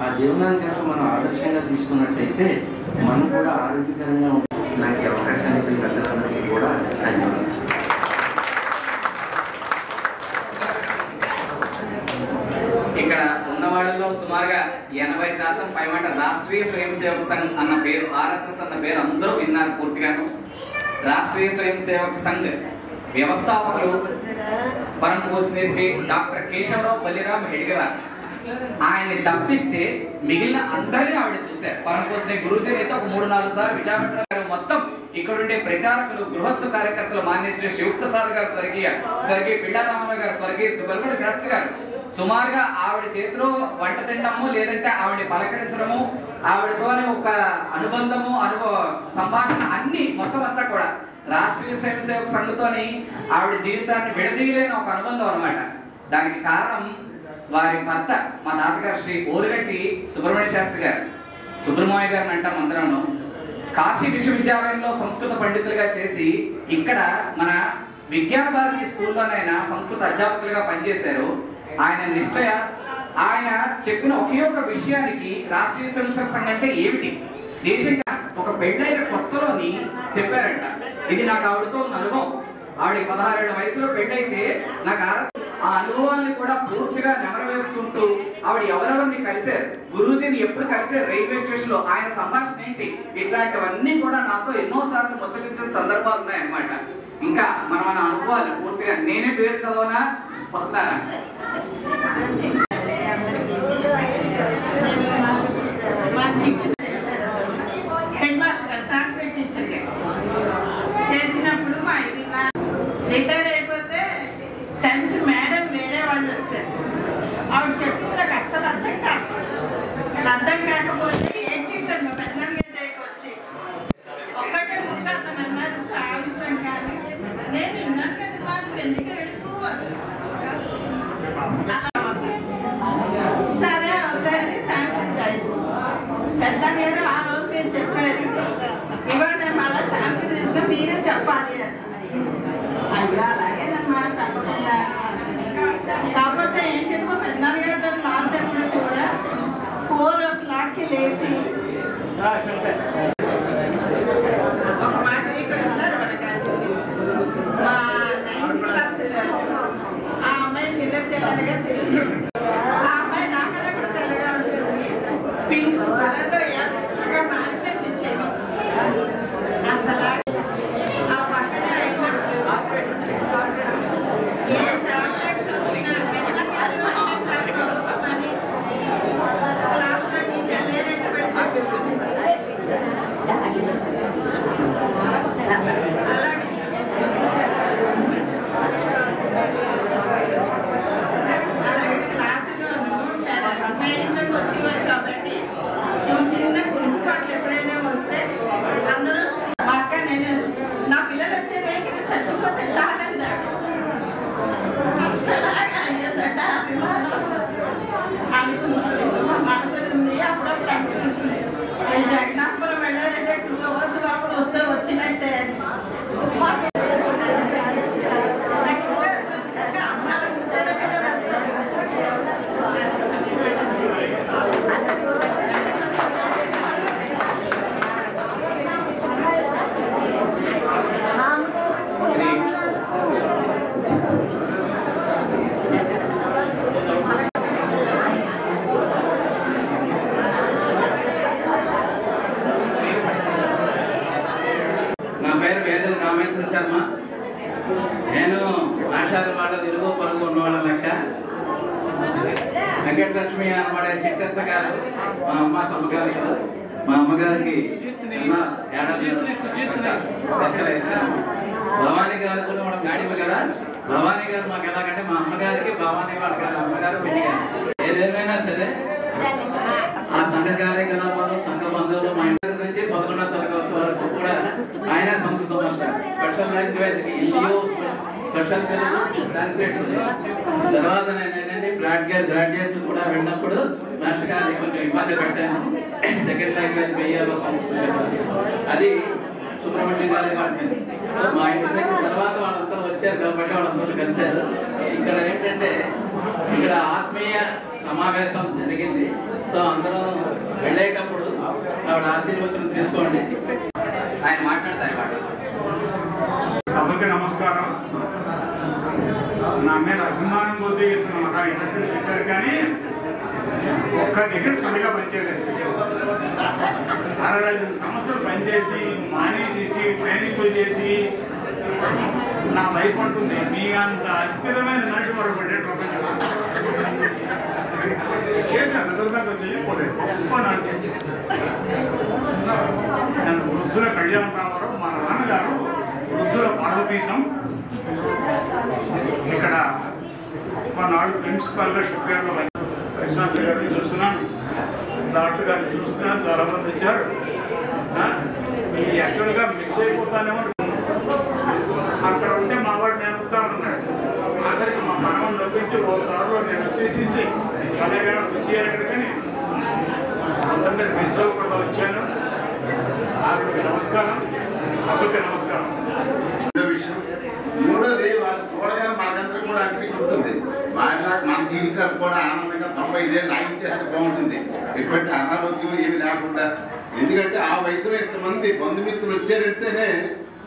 ఆ జీవనాన్ని కనుక మనం ఆదర్శంగా తీసుకున్నట్టయితే మనం కూడా ఆరోగ్యకరంగా ఉంటుంది. నాకు అవకాశాన్ని ఇచ్చిన పెద్దలందరికీ కూడా ధన్యవాదాలు. ఇక్కడ ఉన్న వాళ్ళలో సుమారుగా 80% పైమాట రాష్ట్రీయ స్వయం సేవక్ సంఘ్ అన్న పేరు, RSS అన్న పేరు అందరూ విన్నారు పూర్తిగాను. రాష్ట్రీయ స్వయం సేవక్ సంఘ్ వ్యవస్థాపకులు పరమ పూజ్య శ్రీ డాక్టర్ కేశవరావు బలిరామ్ హెడ్గేవార్. ఆయన్ని తప్పిస్తే మిగిలిన అందరినీ ఆవిడ చూశారు. పరమ పూజ్య గురూజీ అయితే ఒక 3-4 సార్లు విశాఖపట్నం మొత్తం ఇక్కడుండే ప్రచారకులు, గృహస్థ కార్యకర్తలు మాన్యశ్రీ శివప్రసాద్ గారు స్వర్గీయ పిల్లారామరావు గారు, స్వర్గీయ సుబ్రహ్మణ్య శాస్త్రి గారు సుమారుగా ఆవిడ చేతిలో వంట తినడము లేదంటే ఆవిడని పలకరించడము, ఆవిడతోనే ఒక అనుబంధము సంభాషణ అన్ని మొత్తం అంతా కూడా రాష్ట్రీయ స్వయం సేవక సంఘతోని ఆవిడ జీవితాన్ని విడదీయలేని ఒక అనుబంధం అన్నమాట. దానికి కారణం వారి భర్త మా తాతగారు శ్రీ ఓరిగంటి సుబ్రహ్మణ్య శాస్త్రి గారు, సుబ్రహ్మణ్య గారిని అంటాం అందరం. కాశీ విశ్వవిద్యాలయంలో సంస్కృత పండితులుగా చేసి ఇక్కడ మన విజ్ఞాన భారతి స్కూల్లోనైనా సంస్కృత అధ్యాపకులుగా పనిచేశారు. ఆయన నిశ్చయ ఆయన చెప్పిన ఒకే ఒక విషయానికి రాష్ట్రీయ స్వయం సేవక సంఘం అంటే ఏమిటి, దేశంగా ఒక పెళ్ళైన కొత్తలోని చెప్పారంట. ఇది నాకు ఆవిడతో ఉన్న అనుభవం. ఆవిడ 16 ఏళ్ల వయసులో పెళ్ళైతే నాకు ఆ అనుభవాన్ని కూడా పూర్తిగా నెమరవేసుకుంటూ ఆవిడ ఎవరెవరిని కలిశారు, గురూజీని ఎప్పుడు కలిశారు రైల్వే స్టేషన్ లో, ఆయన సంభాషణ ఏంటి, ఇట్లాంటివన్నీ కూడా నాతో ఎన్నోసార్లు ముచ్చటించిన సందర్భాలు ఉన్నాయన్నమాట. ఇంకా మన అనుభవాలు పూర్తిగా నేనే పేరు చదవనా వస్తారా? హెడ్ మాస్టర్ సంస్కృత్ టీచర్ చేసినప్పుడు మా ఇది రిటైర్ అయిపోతే అర్థం కాకపోతే ఏం చేశాడు మా పెద్దమ్మ దగ్గరికి వచ్చి ఒక్కటే ముందు అతను అన్నాడు సాగుతాం కానీ నేను విన్నాను కదా వాళ్ళు ఎందుకు వెళ్ళిపోవాలి సరే అవుతాయని శాంతి తెలుసు పెద్దగారు ఆ రోజు మీరు చెప్పారు ఇవాళ నేను మళ్ళీ శాంతి తీసుకుని మీరే చెప్పాలి అని అయ్యో అలాగేనమ్మా తప్పకుండా కాకపోతే ఏంటంటే మా పెద్దగారితో క్లాస్ ఎప్పుడు కూడా 4 o'clock లేచి ఒక మాట ఇక్కడ ఉన్నారు మా 9th క్లాస్ ఆ అమ్మాయి చిల్లరగా తిరుగుతుంది ఆ అమ్మాయి నాకన్నా కూడా తెల్లగా ఉంటుంది పింక్ కలర్లో ఎర్రగా మారిపోయింది చెవి అంతలా ఆ పక్కనే ఏ చాక్లెట్స్ వచ్చినా క్లాస్లో టీచర్ లేదంటే అలాగే క్లాసులో నైస్కి వచ్చేవారు కాబట్టి చిన్న పురుగు ఎప్పుడైనా వస్తే అందరూ మా అక్క నేనే వచ్చి నా పిల్లలు వచ్చేదేంటి చచ్చిపోతే చాలండి అలాగే అయ్యిందంట మా మనతుంది అప్పుడప్పుడు అనుకుంటుంది నేను జగన్నాథపురం వెళ్ళాలంటే 2 hours లోపల వస్తే వచ్చినట్టే శర్మ. నేను ఆషాఢ వాళ్ళ తెలుగు పరుగు ఉన్నవాళ్ళ లెక్క వెంకటలక్ష్మి అనబడే సిట్టత్త గారు మా అమ్మ సమ్మగారు కదా. మా అమ్మగారికి ఏడాది వేశాను. భవానీ గారు కూడా మనం గాడిమ కదా. భవానీ గారు మాకు ఎలాగంటే మా అమ్మగారికి భవానీ వాళ్ళ గారు అమ్మగారు పెళ్ళారు. ఏదేమైనా సరే ఆ సంఘ కార్యకలాపాలు సంఘ బంధువులు మా ఇంటి నుంచి 11వ తరగతి వరకు కూడా ఆయన సంస్కృత master special language Hindi special Telugu translate తర్వాత నేను ఏంటంటే గ్రాడ్యుయేట్ కూడా వెళ్ళినప్పుడు మాస్టర్ గారిని కొంచెం ఇబ్బంది పెట్టాను. సెకండ్ లాంగ్వేజ్ వెయ్యాలో అది సుబ్రహ్మణ్యం గారి వాడిని. సో మా ఇంటి దగ్గర తర్వాత వాళ్ళంతా వచ్చారు కాబట్టి వాళ్ళందరూ కలిశారు. ఇక్కడ ఏంటంటే ఇక్కడ ఆత్మీయ సమావేశం జరిగింది. సో అందరూ వెళ్ళేటప్పుడు ఆవిడ ఆశీర్వచనం తీసుకోండి. ఆయన మాట్లాడతారు. సభకి నమస్కారం. నా మీద అభిమానం కొద్దీ నాకు ఇంట్రడ్యూస్ ఇచ్చాడు కానీ ఒక్క దగ్గర పనిగా పనిచేయలేదు. 65 సంవత్సరాలు పనిచేసి మానేసి ట్రైనింగ్లు చేసి నా వైఫ్ అంటుంది మీ అంత అస్థిరమైన మనిషి మరొకటి ప్రపంచం చేశాను. నిజంగా చేయకపోలేదు. నేను వృద్ధుల కళ్యాణ రామారావు మా నాన్నగారు వృద్ధుల పార్వతీశం ఇక్కడ మా నాడు ప్రిన్సిపాల్గా షుగర్లో ప్రశాంత్ గారిని చూస్తున్నాను, డాక్టర్ గారిని చూస్తున్నాను. చాలా మంది వచ్చారు. ఈ యాక్చువల్గా మిస్ అయిపోతానేమో అక్కడ ఉంటే మా వాడు నేను వస్తానన్నాడు. ఆఖరికి మా మనవని నొప్పించి ఒకసారిలో నేను వచ్చేసేసి అలాగే వచ్చేయాలి ఇక్కడికని అందరి మిస్ అవ్వకుండా వచ్చాను. ఆవిడకి నమస్కారం, అక్కడికి నమస్కారం. మూడోది వాళ్ళు చూడగానే మనకందరికి కూడా అనిపించుంటుంది వాళ్ళకి మన జీవితాలు కూడా ఆనందంగా 95 ఏళ్ళు ఆగించేస్తే బాగుంటుంది. ఎటువంటి అనారోగ్యం ఏమి లేకుండా. ఎందుకంటే ఆ వయసులో ఇంతమంది బంధుమిత్రులు వచ్చారంటేనే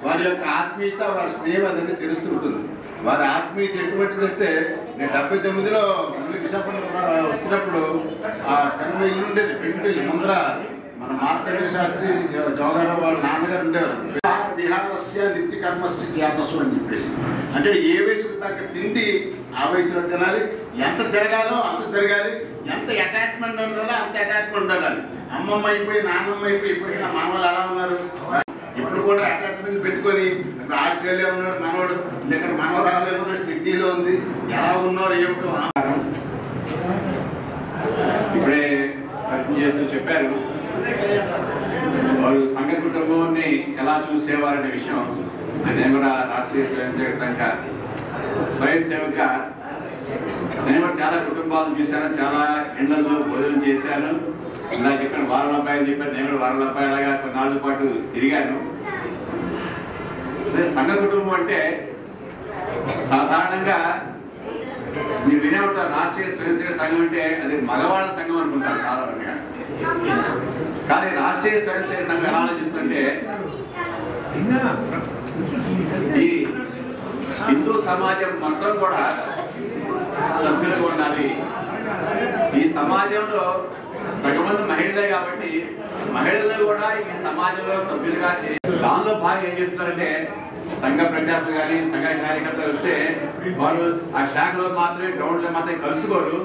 వారి యొక్క ఆత్మీయత వారి స్నేహం అదన్నీ తెలుస్తుంటుంది. వారి ఆత్మీయత ఎటువంటిదంటే నేను 79లో విశాఖపట్నం వచ్చినప్పుడు ఆ చిన్న ఇల్లు ఉండేది, పెంకుటిల్లు ముందర మన మార్కండేయ శాస్త్రి జోగారావు వాళ్ళ నాన్నగారు ఉండేవారు. విహారస్య నిత్య కర్మస్య జ్ఞాతసు అని చెప్పేసి, అంటే ఏ వయసుకు తగ్గ తిండి ఆ వయసులో తినాలి, ఎంత తిరగాలో అంత తిరగాలి, ఎంత అటాచ్మెంట్ ఉండాలో అంత అటాచ్మెంట్ ఉండాలి. అమ్మమ్మ అయిపోయి నాన్నమ్మ అయిపోయి ఇప్పటికీ నా మనవాళ్ళు అలా ఉన్నారు. ఇప్పుడు కూడా అటాచ్మెంట్ పెట్టుకొని ఇప్పుడు ఆస్ట్రేలియా ఉన్నాడు మనవాడు, ఇక్కడ మనవరాలు ఉన్నాడు, సిడ్నీలో ఉంది. ఎలా ఉన్నారు ఏమిటో ఇప్పుడే పరిచయం చేస్తూ చెప్పారు. వాళ్ళు సంఘ కుటుంబాన్ని ఎలా చూసేవారనే విషయం నేను కూడా రాష్ట్రీయ స్వయం సేవక సంఘ స్వయం సేవక నేను కూడా చాలా కుటుంబాలను చూశాను, చాలా ఇళ్లలో భోజనం చేశాను. ఇలా చెప్పాను వారం అబ్బాయిలు చెప్పాను, నేను కూడా వారం అబ్బాయిలాగా కొన్నాళ్ళ పాటు తిరిగాను. సంఘ కుటుంబం అంటే సాధారణంగా మీరు వినే ఉంటారు, రాష్ట్రీయ స్వయం సేవక సంఘం అంటే అది మగవాళ్ళ సంఘం అనుకుంటారు సాధారణంగా. కానీ రాష్ట్రీయ స్వయం సేవక సంఘం ఎలా ఆలోచిస్తుంటే ఈ హిందూ సమాజం మొత్తం కూడా సభ్యులుగా ఉండాలి. ఈ సమాజంలో సగమంది మహిళలే కాబట్టి మహిళలు కూడా ఈ సమాజంలో సభ్యులుగా దానిలో బాగా ఏం చేస్తున్నారంటే సంఘ ప్రచారకులు కానీ సంఘ కార్యకర్తలు వస్తే వారు ఆ శాఖలో మాత్రమే గ్రౌండ్లో మాత్రమే కలుసుకోరు.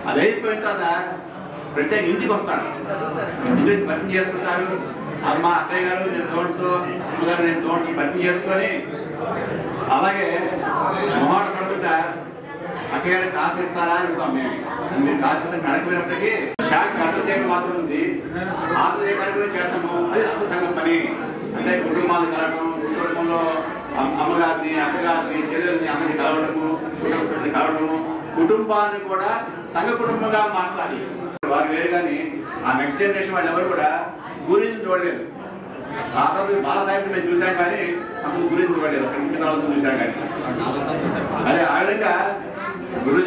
అది అయిపోయిన తర్వాత ప్రత్యేక ఇంటికి వస్తారు, ఇంటికి భర్తీ చేసుకుంటారు. అది మా అత్తయ్య గారు నేను సోన్స్, అమ్మగారు నేను సోన్స్ భర్తీ చేసుకొని అలాగే మొహాడు పడుతుంటా అక్కయ్య గారికి కాఫీ ఇస్తారా అని అడుగుతాం మేము. మీరు కాఫీ ఇస్తాను నడకపోయినప్పటికీ శాఖ అర్థసేపు మాత్రం ఉంది, ఆత్మీయ కార్యక్రమం చేస్తాము. అది అసలు సంఘం పని అంటే కుటుంబాలు కలవడం, కుటుంబంలో అమ్మగారిని అక్కగారిని చెల్లెల్ని అందరినీ కలవడము, కుటుంబ సభ్యులు కలవడము, కుటుంబాన్ని కూడా సంఘ కుటుంబంగా మార్చాలి. వారు వేరు కానీ ఆ నెక్స్ట్ జనరేషన్ వాళ్ళు ఎవరు కూడా గురించి చూడలేదు. ఆ తర్వాత బాలసాహిత్యం మేము చూసాం కానీ అతను గురించి చూడలేదు, ఇంటి తర్వాత చూసాం కానీ. అదే ఆ విధంగా గురువు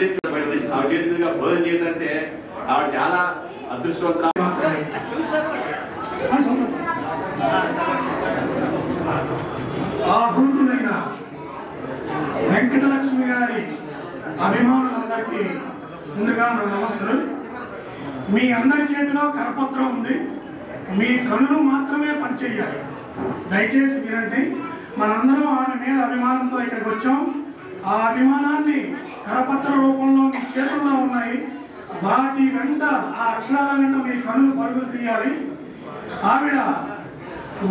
ఆవిడ చేతిగా భోజనం చేశారంటే ఆవిడ చాలా అదృష్టవంతురాలు. ఆహుతులైన వెంకటలక్ష్మి గారి అభిమానులందరికీ ముందుగా నా నమస్సులు. మీ అందరి చేతిలో కరపత్రం ఉంది, మీ కనులు మాత్రమే పనిచేయాలి. దయచేసి వినండి. మనందరం ఆమె మీద అభిమానంతో ఇక్కడికి వచ్చాం. ఆ అభిమానాన్ని కరపత్ర రూపంలో మీ చేతుల్లో ఉన్నాయి. వాటి వెంట ఆ అక్షరాల వెంట మీ కనులు పరుగులు తీయాలి. ఆవిడ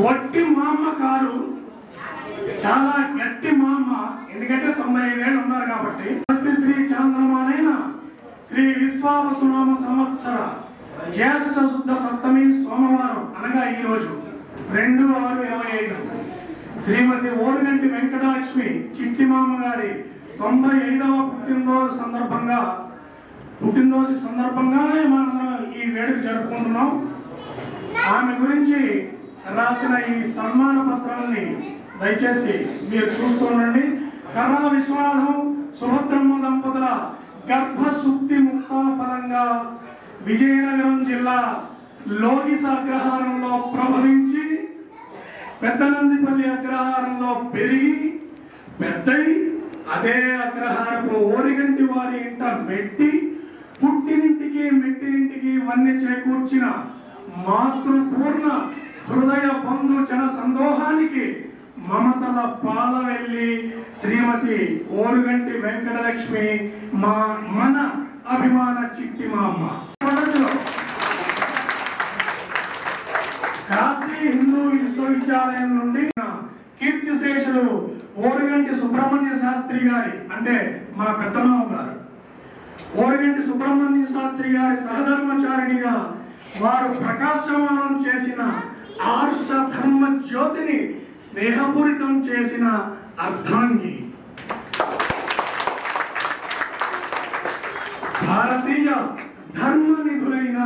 వట్టి మా అమ్మ కాదు, చాలా గట్టి మా అమ్మ. ఎందుకంటే 95 ఏళ్ళు ఉన్నారు కాబట్టి. శ్రీ చంద్రమానైన శ్రీ విశ్వావసునామ సంవత్సర జ్యేష్ఠ శుద్ధ సప్తమి సోమవారం అనగా ఈ రోజు 2/6/25 శ్రీమతి ఓరుగంటి వెంకటలక్ష్మి చిట్టి మామ గారి 95వ పుట్టినరోజు సందర్భంగానే మనం ఈ వేడుక జరుపుకుంటున్నాం. ఆమె గురించి రాసిన ఈ సన్మాన పత్రాన్ని దయచేసి మీరు చూస్తుండండి. కర్రా విశ్వనాథం సుభద్రమ్మ దంపతుల గర్భశుద్ధి ముక్తా ఫలంగా విజయనగరం జిల్లా లోగిస అగ్రహారంలో ప్రభవించి పెద్దనందిపల్లి అగ్రహారంలో పెరిగి పెద్దై అదే అగ్రహారపు ఓరిగంటి వారి ఇంట మెట్టి పుట్టినింటికి మెట్టినింటికి వన్నె చేకూర్చిన మాతృపూర్ణ హృదయ బంధు జన సందోహానికి మమతల పాలవెల్లి శ్రీమతి ఓరుగంటి వెంకటలక్ష్మి మన అభిమాన చిట్టి మా అమ్మ. కాశీ హిందూ విశ్వవిద్యాలయం నుండి కీర్తిశేషులు ఓరుగంటి సుబ్రహ్మణ్య శాస్త్రి గారి అంటే మా పెద్దమామ గారు ఓరుగంటి సుబ్రహ్మణ్య శాస్త్రి గారి సహధర్మచారిణిగా వారు ప్రకాశమానం చేసిన ఆర్ష ధర్మ జ్యోతిని స్నేహపూరితం చేసిన అర్ధాంగి, భారతీయ ధర్మ నిధులైన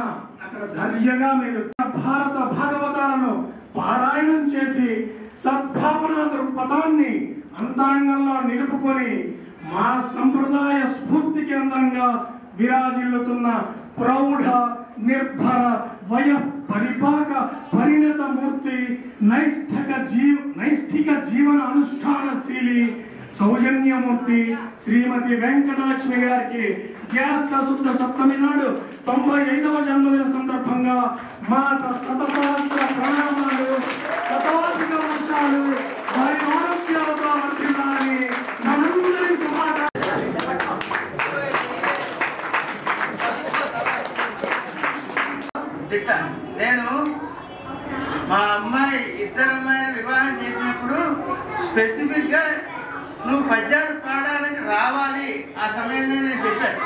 అక్కడ ధైర్యంగా మీరు భారత భాగవతాలను పారాయణం చేసి సద్భావన దృక్పథాన్ని అంతరంగంలో నిలుపుకొని మా సంప్రదాయ స్ఫూర్తి కేంద్రంగా విరాజిల్లుతున్న ప్రౌఢ నిర్భర వయ పరిపాక పరిణత మూర్తి నైష్ఠిక జీవన అనుష్ఠానశీలి సౌజన్యమూర్తి శ్రీమతి వెంకటలక్ష్మి గారికి జ్యేష్ఠ శుద్ధ సప్తమి నాడు 95వ జన్మదిన సందర్భంగా మాత శతసహస్ర ప్రణామాలు, శతాధిక వర్షాలు వారి ఆరోగ్యాలతో వర్ధిల్లాలని మనందరి సమాధానం. నేను మా అమ్మాయి ఇద్దరు అమ్మాయిని వివాహం చేసినప్పుడు స్పెసిఫిక్ గా నువ్వు పద్యాలు పాడడానికి రావాలి ఆ సమయంలో నేను చెప్పాను.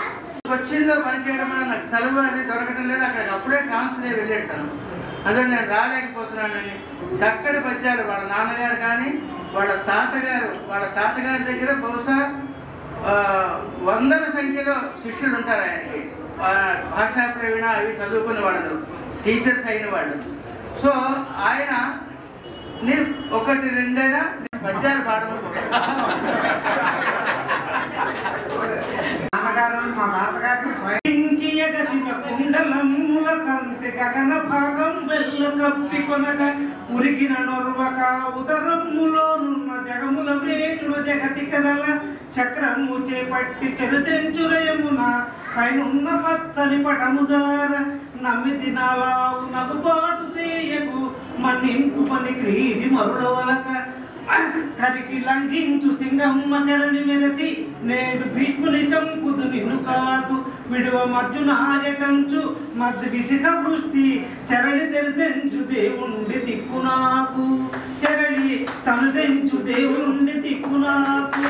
కొచ్చిన్లో పనిచేయడం వల్ల నాకు సెలవు అనేది దొరకడం లేదు. అక్కడికి అప్పుడే ట్రాన్స్ఫర్ అయ్యి వెళ్ళెడతాను. అందులో నేను రాలేకపోతున్నానని చక్కటి పద్యాలు వాళ్ళ నాన్నగారు కానీ వాళ్ళ తాతగారి దగ్గర బహుశా వందల సంఖ్యలో శిష్యులు ఉంటారు ఆయనకి. భాషా ప్రవీణ అవి చదువుకునే వాళ్ళు, టీచర్స్ అయిన వాళ్ళు. సో ఆయన నేను ఒకటి రెండైనా పద్యాలు పాడడం నాన్నగారు మా తాతగారిని స్వయించిన కుండలముల కంతి గగన భాగం వెల్ల కప్పి కొనక ఉరికిన నొర్వక ఉదరములోనున్న జగముల వేటును జగతి కదల చక్రము చేపట్టి తెరుదెంచురయమున పైనున్న పచ్చని పటముదార నమ్మి దినాలావు నగుబాటు చేయకు మన్నింపు పని క్రీడి మరుడవలక కరికి లంఘించు సింగమ్మ కరణి మెరసి నేడు భీష్ముని చంపుదు నిన్ను కాదు విడువ మర్జున ఆజటంచు మధ్య విసిక వృష్టి చరళి తెరుదెంచు దేవుండి దిక్కు నాకు చరళి తను తెంచు దేవుండి దిక్కు నాకు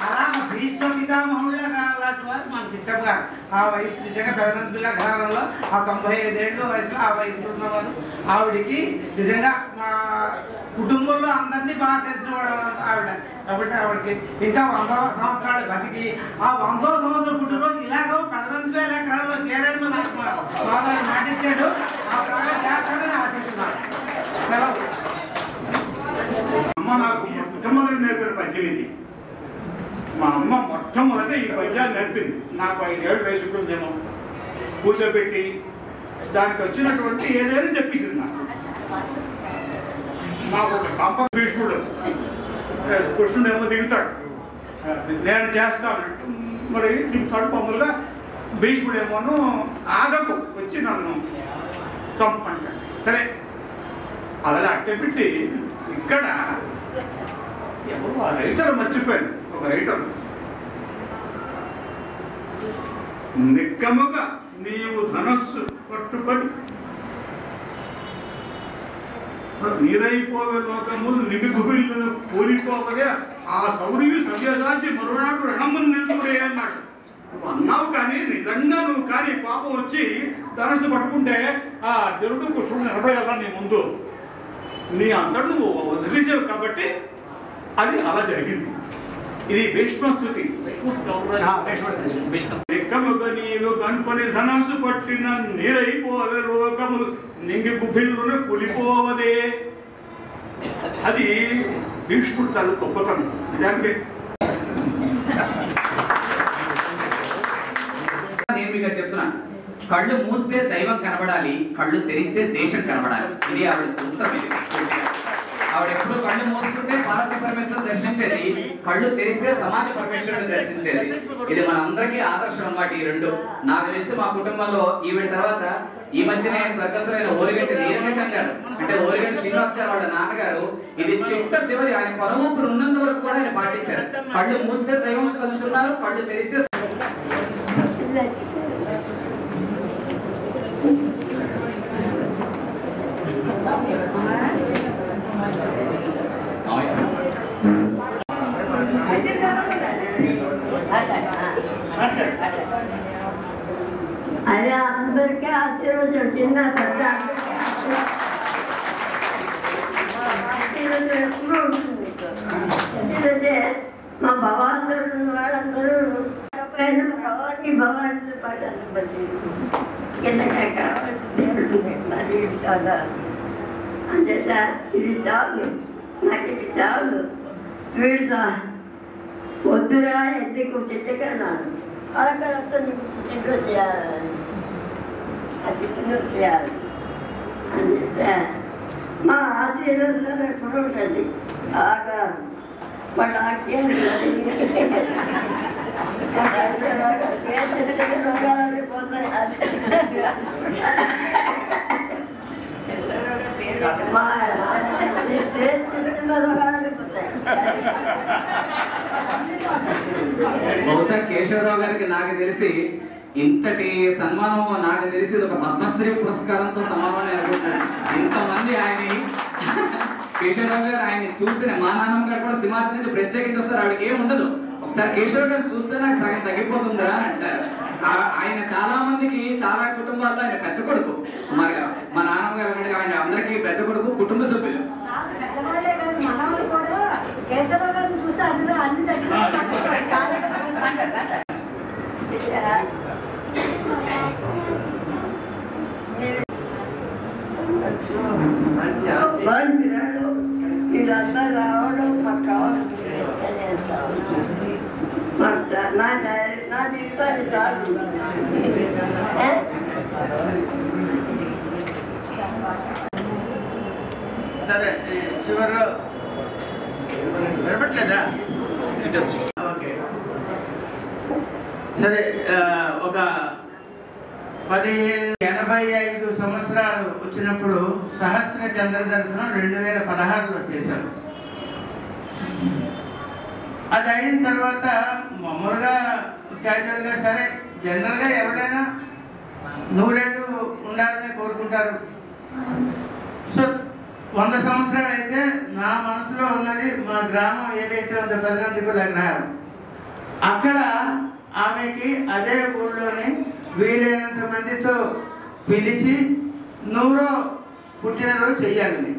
అలా భీష్మ పితామహుళ్ళగా అలాంటి వారు మన చిట్టప్ప గారు ఆ వయసు నిజంగా పెదనంతుల గారంలో ఆ 95 ఏళ్ళ వయసులో ఆ వయసులో ఉన్నవారు. ఆవిడికి నిజంగా మా కుటుంబంలో అందరినీ బాగా తెలిసిన వాడు ఆవిడ. కాబట్టి ఆవిడకి ఇంకా 100 సంవత్సరాలు బతికి ఆ 100వ సంవత్సరం పుట్టినరోజు ఇలాగ 18,000 ఎకరాల్లో చేరడం నాకు బాగా నాటించాడు. ఆ బాగా చేస్తాడని ఆశిస్తున్నాను. సెలవు. అమ్మ నాకు మొట్టమొదటి నేర్పిన పద్యం ఇది. మా అమ్మ మొట్టమొదట ఈ పద్యాలు నేర్పింది. నాకు 5 ఏళ్ళు వయసు ఉంటుందేమో. కూర్చోబెట్టి దానికి వచ్చినటువంటి ఏదైనా చెప్పేసింది నాకు. మాకు ఒక సంపద భీష్ముడు కృష్ణుడు ఏమో దిగుతాడు, నేను చేస్తాను మరి దిగుతాడు. మామూలుగా భీష్ముడు ఏమోను ఆగకు వచ్చి నన్ను చంపంటాడు. సరే అలా అట్టే పెట్టి ఇక్కడ ఎవరు ఆ రైటర్ మర్చిపోయాను. ఒక రైటర్ నిక్కముగా నీవు ధనస్సు పట్టుకొని నీరైపోవే లోకములు నిమిగుబిల్లును కూలిపోవదే ఆ సౌర్యు సవ్యసాచి మరునాడు రణమును నిలుపురే అన్నాడు. నువ్వు అన్నావు కానీ నిజంగా నువ్వు కానీ పాపం వచ్చి ధనస్సు పట్టుకుంటే ఆ అర్జునుడు కృష్ణుడు నిలబడగలరా నీ ముందు? నీ అంతటి నువ్వు వదిలేసావు కాబట్టి అది అలా జరిగింది. ఇది భీష్మస్తుతి. నిక్కముగా నీవు కనుకొని ధనస్సు పట్టిన నీరైపోవే లోకములు నింగి గుబిల్లును కూలిపోవదే. అది భీష్ముడు తన గొప్పతనం. నిజానికి నేను మీకు చెప్తున్నాను, కళ్ళు మూస్తే దైవం కనబడాలి, కళ్ళు తెరిస్తే దేశం కనబడాలి. ఇది ఆవిడ సూత్రం. ఇది ఆవిడ ఎప్పుడు కళ్ళు మూసుకుంటే పార్వతీ పరమేశ్వరుడు దర్శించేది, కళ్ళు తెరిస్తే సమాజ పరమేశ్వరుడు దర్శించేది. ఇది మన అందరికీ ఆదర్శం అన్నమాట. ఈ రెండు నాకు తెలిసి మా కుటుంబంలో ఈవిడ తర్వాత ఈ మధ్యనే స్వర్గస్థులైన ఓరిగంటి నీలకంఠం గారు, అంటే ఓరిగంటి శ్రీనివాస్ గారు వాళ్ళ నాన్నగారు, ఇది చిట్ట చివరి ఆయన కొనవూపులు ఉన్నంత వరకు కూడా ఆయన పాటించారు. కళ్ళు మూస్తే దైవం కలుసుకున్నారు, కళ్ళు తెరిస్తే అదే అందరికీ ఆశీర్వచనం, చిన్న పెద్ద ఆశీర్వచనం ఎప్పుడు ఉంటుంది. ఎందుకంటే మా భగవంతుడు వాళ్ళందరూ పైన భవానీ భవానీ పాట బట్టి ఎందుకంటే కావాల్సి దేవుడు అది కదా. అంతేత ఇది చాలు, నాకు ఇది చాలు. వీడు వద్దురా ఎందుకు చిత్తకన్నాను అరకడంతా నీకు చిట్టు చేయాలి, ఆ చిట్టులో చేయాలి అని చెప్తే మా ఆశీర్వాదం ఎప్పుడు ఉంటుంది. బాగా వాళ్ళ ఆశీర్వాదాలు పోతాయి. బహుశా కేశవరావు గారికి నాకు తెలిసి ఇంతటి సన్మానం నాకు తెలిసి ఒక పద్మశ్రీ పురస్కారంతో సమానం అనుకుంటున్నాను. ఇంతమంది ఆయన కేశవరావు గారు ఆయన చూస్తే మా నాన్నమ్మ గారు కూడా సింహాచలం నుంచి ప్రత్యేకించి వస్తారు. ఆవిడకి ఏం ఉండదు, ఒక సార్ కేశవ్ గారు చూస్తే నాకు సగం తగ్గిపోతుందా అని అంటారు. ఆయన చాలా మందికి చాలా కుటుంబాల్లో ఆయన పెద్ద కొడుకు, సుమారుగా మా నాన్నమ్మ గారు అంటే ఆయన అందరికీ పెద్ద కొడుకు, కుటుంబ సభ్యులు. పెద్దవాళ్ళే కాదు మనవాళ్ళు కూడా కేశవరావు గారిని చూస్తే అందులో అన్ని ఇదంతా రావడం మాకు కావాలి. నా జీవితాన్ని చాలు. సరే చివరిలో వినపట్లేదా? ఓకే సరే. ఒక 85 సంవత్సరాలు వచ్చినప్పుడు సహస్ర చంద్ర దర్శనం 2016లో చేశాం. అది అయిన తర్వాత మామూలుగా క్యాజువల్గా సరే జనరల్గా ఎవరైనా 100 ఏళ్ళు ఉండాలని కోరుకుంటారు. సో 100 సంవత్సరాలు అయితే నా మనసులో ఉన్నది మా గ్రామం ఏదైతే ఉందో పెదనందికుల అగ్రహారం, అక్కడ ఆమెకి అదే ఊళ్ళోని వీలైనంత మందితో పిలిచి 100వ పుట్టినరోజు చెయ్యాలని.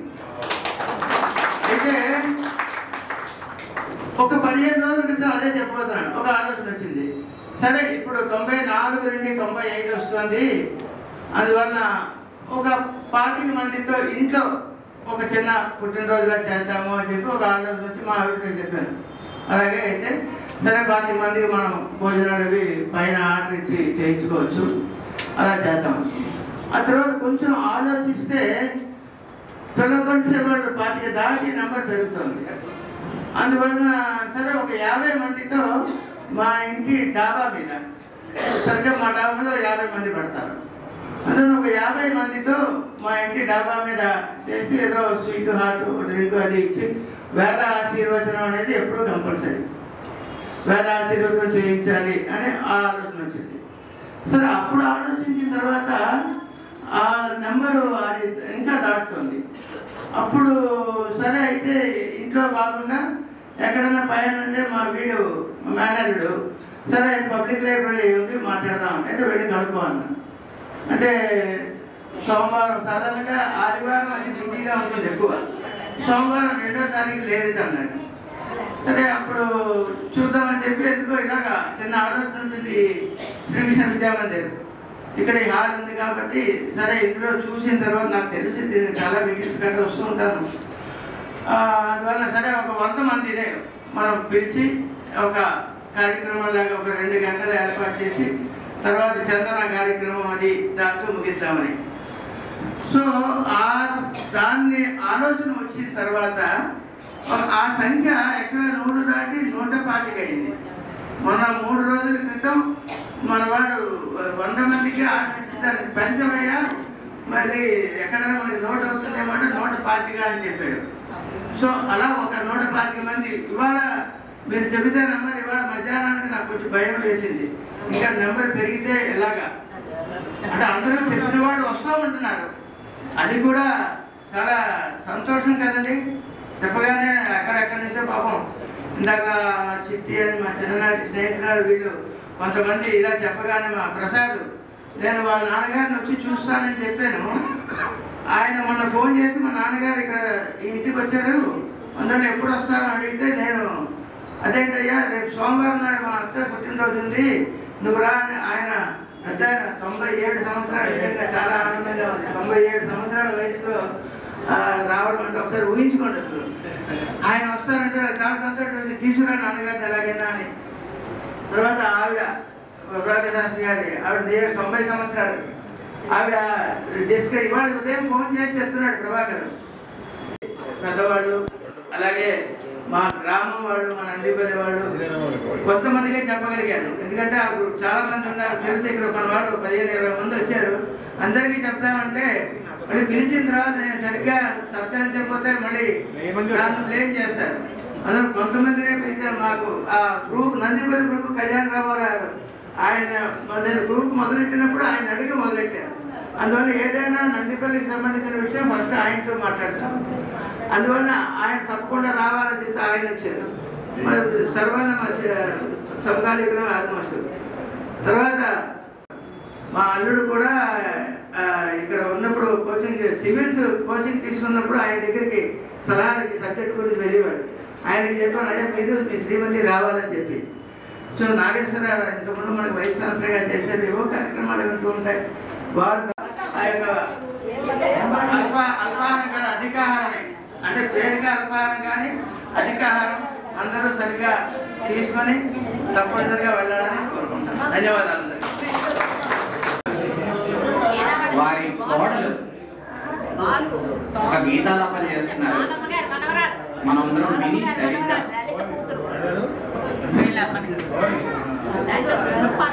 అయితే ఒక 15 రోజుల క్రితం అదే చెప్పబోతున్నాను. ఒక ఆలోచన వచ్చింది. సరే ఇప్పుడు 94 నుండి 95 వస్తుంది, అందువల్ల ఒక 25 మందితో ఇంట్లో ఒక చిన్న పుట్టినరోజుగా చేద్దాము అని చెప్పి ఒక ఆలోచన వచ్చి మా ఆవిడతో చెప్పాను. అలాగే అయితే సరే 25 మందికి మనం భోజనాలు అవి పైన ఆర్డర్ ఇచ్చి చేయించుకోవచ్చు, అలా చేద్దాం. ఆ తర్వాత కొంచెం ఆలోచిస్తే పిల్లకొలిసే వాళ్ళు 25 దాటి నెంబర్ పెరుగుతుంది. అందువలన సరే ఒక 50 మందితో మా ఇంటి డాబా మీద, సరిగ్గా మా డాబాలో 50 మంది పడతారు, అందులో ఒక 50 మందితో మా ఇంటి డాబా మీద చేసి ఏదో స్వీట్ హాట్ డ్రింక్ అది ఇచ్చి వేద ఆశీర్వచనం అనేది ఎప్పుడూ కంపల్సరీ, వేద ఆశీర్వచనం చేయించాలి అని ఆలోచన వచ్చింది. సరే అప్పుడు ఆలోచించిన తర్వాత ఆ నెంబరు అది ఇంకా దాటుతుంది. అప్పుడు సరే అయితే ఇంట్లో కాకుండా ఎక్కడైనా పైన ఉంటే మా వీడు మేనేజరు సరే పబ్లిక్ లైబ్రరీ ఉంది మాట్లాడదాం అయితే వెళ్ళి కనుక్కో అన్నా. అంటే సోమవారం సాధారణంగా ఆదివారం అది బిజీగా ఉంటుంది ఎక్కువ, సోమవారం 2వ తారీఖు లేదు అన్నాడు. సరే అప్పుడు చూద్దామని చెప్పి ఎందుకో ఇలాగా చిన్న ఆలోచన వచ్చింది. శ్రీకృష్ణ విద్యామందిర్ ఇక్కడ ఈ హాల్ ఉంది కాబట్టి సరే ఇందులో చూసిన తర్వాత నాకు తెలిసి దీన్ని చాలా మీటింగ్స్ గట్రా వస్తూ ఉంటాను. అందువల్ల సరే ఒక 100 మందినే మనం పిలిచి ఒక కార్యక్రమం లాగా ఒక 2 గంటలు ఏర్పాటు చేసి తర్వాత చందన కార్యక్రమం అది దాంతో ముగిద్దామని. సో దాన్ని ఆలోచన వచ్చిన తర్వాత ఆ సంఖ్య ఎక్కడ 100 దాటి 125 అయింది. మొన్న 3 రోజుల క్రితం మనవాడు 100 మందికి ఆర్డర్ ఇచ్చి దాన్ని పెంచమయ్యా మళ్ళీ ఎక్కడైనా మనకి నోట్ అవుతుందేమంటే 125 అని చెప్పాడు. సో అలా ఒక 125 మంది ఇవాళ మీరు చెబితే నెంబర్ ఇవాళ మధ్యాహ్నానికి నాకు కొంచెం భయం వేసింది. ఇంకా నెంబర్ పెరిగితే ఎలాగా అంటే అందరూ చెప్పిన వాళ్ళు వస్తూ ఉంటున్నారు, అది కూడా చాలా సంతోషం కదండి. చెప్పగానే ఎక్కడెక్కడి నుంచో పాపం ఇందాక చిట్టి అని మా చిన్ననాటి స్నేహితురాలు వీళ్ళు కొంతమంది ఇలా చెప్పగానే మా ప్రసాద్ నేను వాళ్ళ నాన్నగారిని వచ్చి చూస్తానని చెప్పాను. ఆయన మొన్న ఫోన్ చేసి మా నాన్నగారు ఇక్కడ ఇంటికి వచ్చారు, అందులో ఎప్పుడు వస్తారో అడిగితే నేను అదేంటయ్యా రేపు సోమవారం నాడు మా అత్త పుట్టినరోజు ఉంది నువ్వు రా అని ఆయన పెద్ద 97 సంవత్సరాలు నిజంగా చాలా ఆనందంగా ఉంది. 97 సంవత్సరాల వయసులో రావడం అంటే ఒకసారి ఊహించుకోండి. అసలు ఆయన వస్తారంటే చాలా సంతోషం, తీసుకురా నాన్నగారిని ఎలాగైనా అని. తర్వాత ఆవిడ ప్రభాకర్ శాస్త్రి గారి ఆవిడ 90 సంవత్సరాలు ఆవిడ డిస్కస్ ఇవాళ ఉదయం ఫోన్ చేసి చెప్తున్నాడు ప్రభాకర్. పెద్దవాళ్ళు అలాగే మా గ్రామం వాళ్ళు మా నందిపల్లి వాళ్ళు కొంతమందికే చెప్పగలిగాను, ఎందుకంటే ఆ గ్రూప్ చాలా మంది ఉన్నారు తెలిసి. ఇక్కడ మన వాళ్ళు 15-20 మంది వచ్చారు, అందరికీ చెప్తామంటే మళ్ళీ పిలిచిన తర్వాత నేను సరిగ్గా సత్కరించకపోతే మళ్ళీ నన్ను బ్లేమ్ చేస్తారు. అందులో కొంతమందినే పిలిచారు. మాకు ఆ గ్రూప్ నందిపల్లి గ్రూప్ కళ్యాణ రామారావు గారు ఆయన గ్రూప్ మొదలెట్టినప్పుడు ఆయన అడిగి మొదలెట్టారు. అందువల్ల ఏదైనా నందిపల్లికి సంబంధించిన విషయం ఫస్ట్ ఆయనతో మాట్లాడతాం. అందువల్ల ఆయన తప్పకుండా రావాలని చెప్తే ఆయన వచ్చారు. సర్వాన సమకాలీకరం ఆల్మోస్ట్. తర్వాత మా అల్లుడు కూడా ఇక్కడ ఉన్నప్పుడు కోచింగ్ సివిల్స్ కోచింగ్ తీసుకున్నప్పుడు ఆయన దగ్గరికి సలహాలకి సబ్జెక్ట్ గురించి వెళ్ళేవాడు. ఆయనకి చెప్పాను, అయ్యా మీరు మీ శ్రీమతి రావాలని చెప్పి. సో నాగేశ్వరరావు ఇంతకుముందు మనకి వైస్ ఛాన్సలర్గా చేసేది ఏవో కార్యక్రమాలు వింటూ ఉంటాయి. వారు ఆ యొక్క అల్పాహారం కానీ అధికాహారం, అంటే పేరుగా అల్పాహారం కానీ అధికాహారం అందరూ సరిగ్గా తీసుకొని తప్పనిసరిగా వెళ్ళాలని కోరుకుంటున్నాను. ధన్యవాదాలు. వారి కోడలు ఒక గీతాలాపన చేస్తున్నారు. మనందరం విని ధరిద్దాం.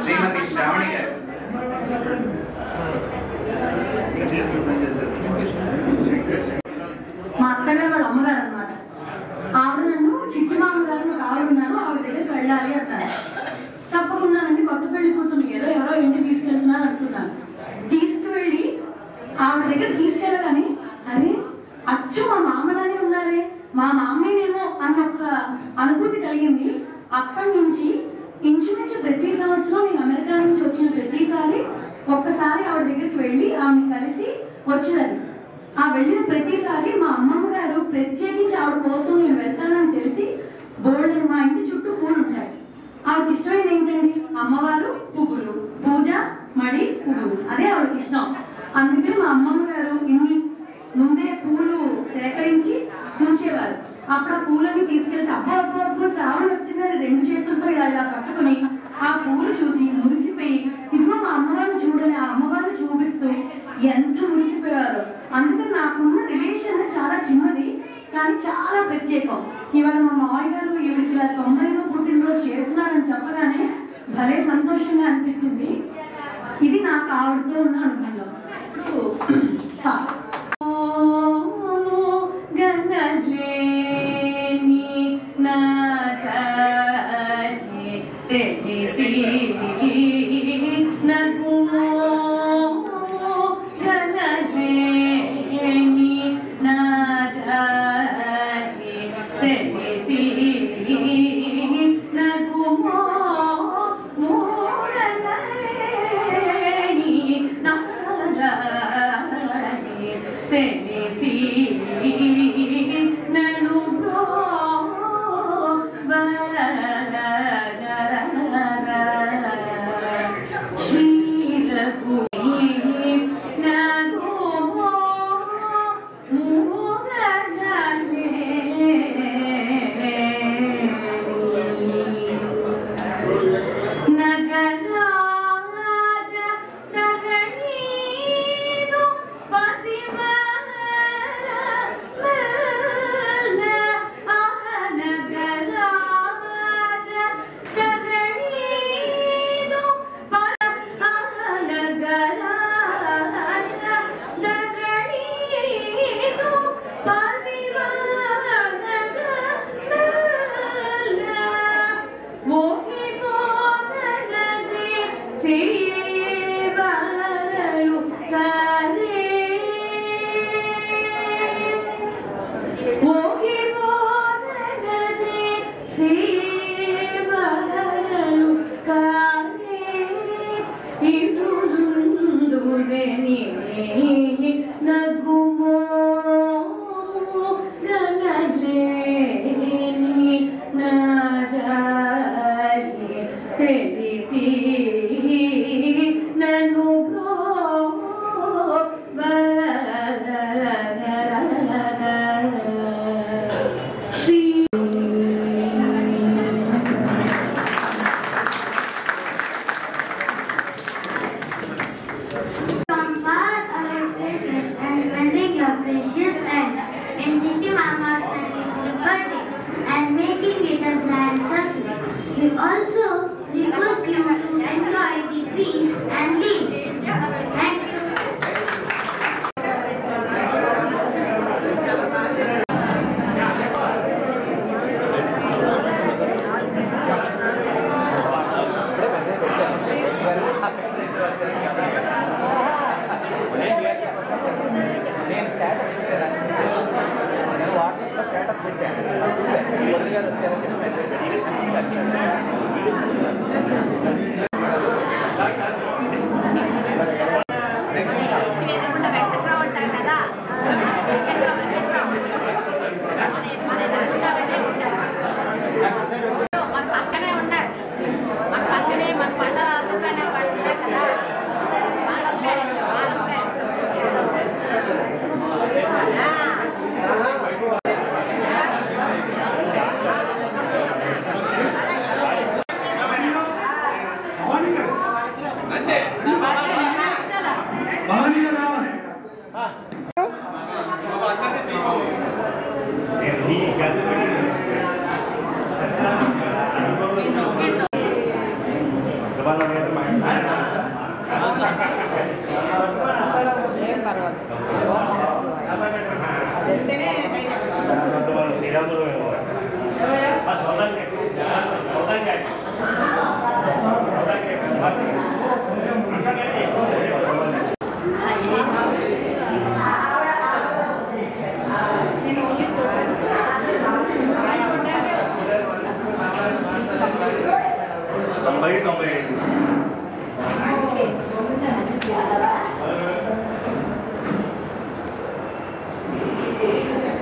శ్రీమతి శ్రావణి గారు. మా అత్తగారు వాళ్ళ అమ్మగారు అనమాట. ఆవిడ నన్ను చిట్టి మామగారు రావున్నారు, ఆవిడ దగ్గరికి వెళ్ళాలి అన్నారు. తప్పకుండానండి, కొత్త పెళ్లి కూతురు ఏదో ఎవరో ఇంటికి తీసుకెళ్తున్నారు అనుకున్నాను. తీసుకువెళ్ళి ఆవిడ దగ్గర తీసుకెళ్ళగానే అరే అచ్చు మా మామగానే ఉన్నారే, మా మామయ్యేమో అన్న ఒక అనుభూతి కలిగింది. అప్పటి నుంచి ఇంచుమించు ప్రతి సంవత్సరం నేను అమెరికా నుంచి వచ్చిన ప్రతిసారి ఒక్కసారి ఆవిడ దగ్గరికి వెళ్ళి ఆవిడని కలిసి వచ్చేదాన్ని. ఆ వెళ్ళిన ప్రతిసారి మా అమ్మమ్మ గారు ప్రత్యేకించి ఆవిడ కోసం నేను వెళ్తానని తెలిసి బోల్డెన్ మా ఇంటి చుట్టూ పూలు ఉంటాయి. ఆవిడకి ఇష్టమైనది ఏంటండి? అమ్మవారు, పువ్వులు, పూజ, మడి, పువ్వులు, అదే ఆవిడకి ఇష్టం. అందుకని మా అమ్మమ్మ గారు ఇన్ని ముందే పూలు సేకరించి ఉంచేవారు. అప్పుడు ఆ పూలన్నీ తీసుకెళ్తే అబ్బో శ్రావణ వచ్చిందని 2 చేతులతో ఇలా పట్టుకుని ఆ పూలు చూసి మురిసిపోయి, ఇదిగో మా అమ్మవారిని చూడని ఆ అమ్మవారిని చూపిస్తూ ఎంత మురిసిపోయారో. అందుకని నాకున్న రిలేషన్ చాలా చిన్నది కానీ చాలా ప్రత్యేకం. ఇవాళ మా మామయ్య గారు ఈవిడికి ఇలా 90వ పుట్టినరోజు చేస్తున్నారని చెప్పగానే భలే సంతోషంగా అనిపించింది. ఇది నాకు ఆవిడతో ఉన్న అనుబంధం.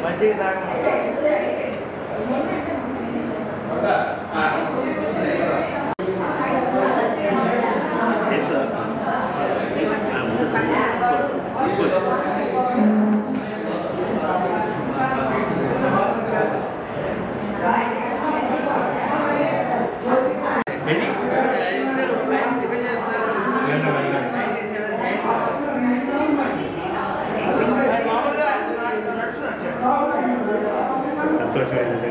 మంచిగా తాగ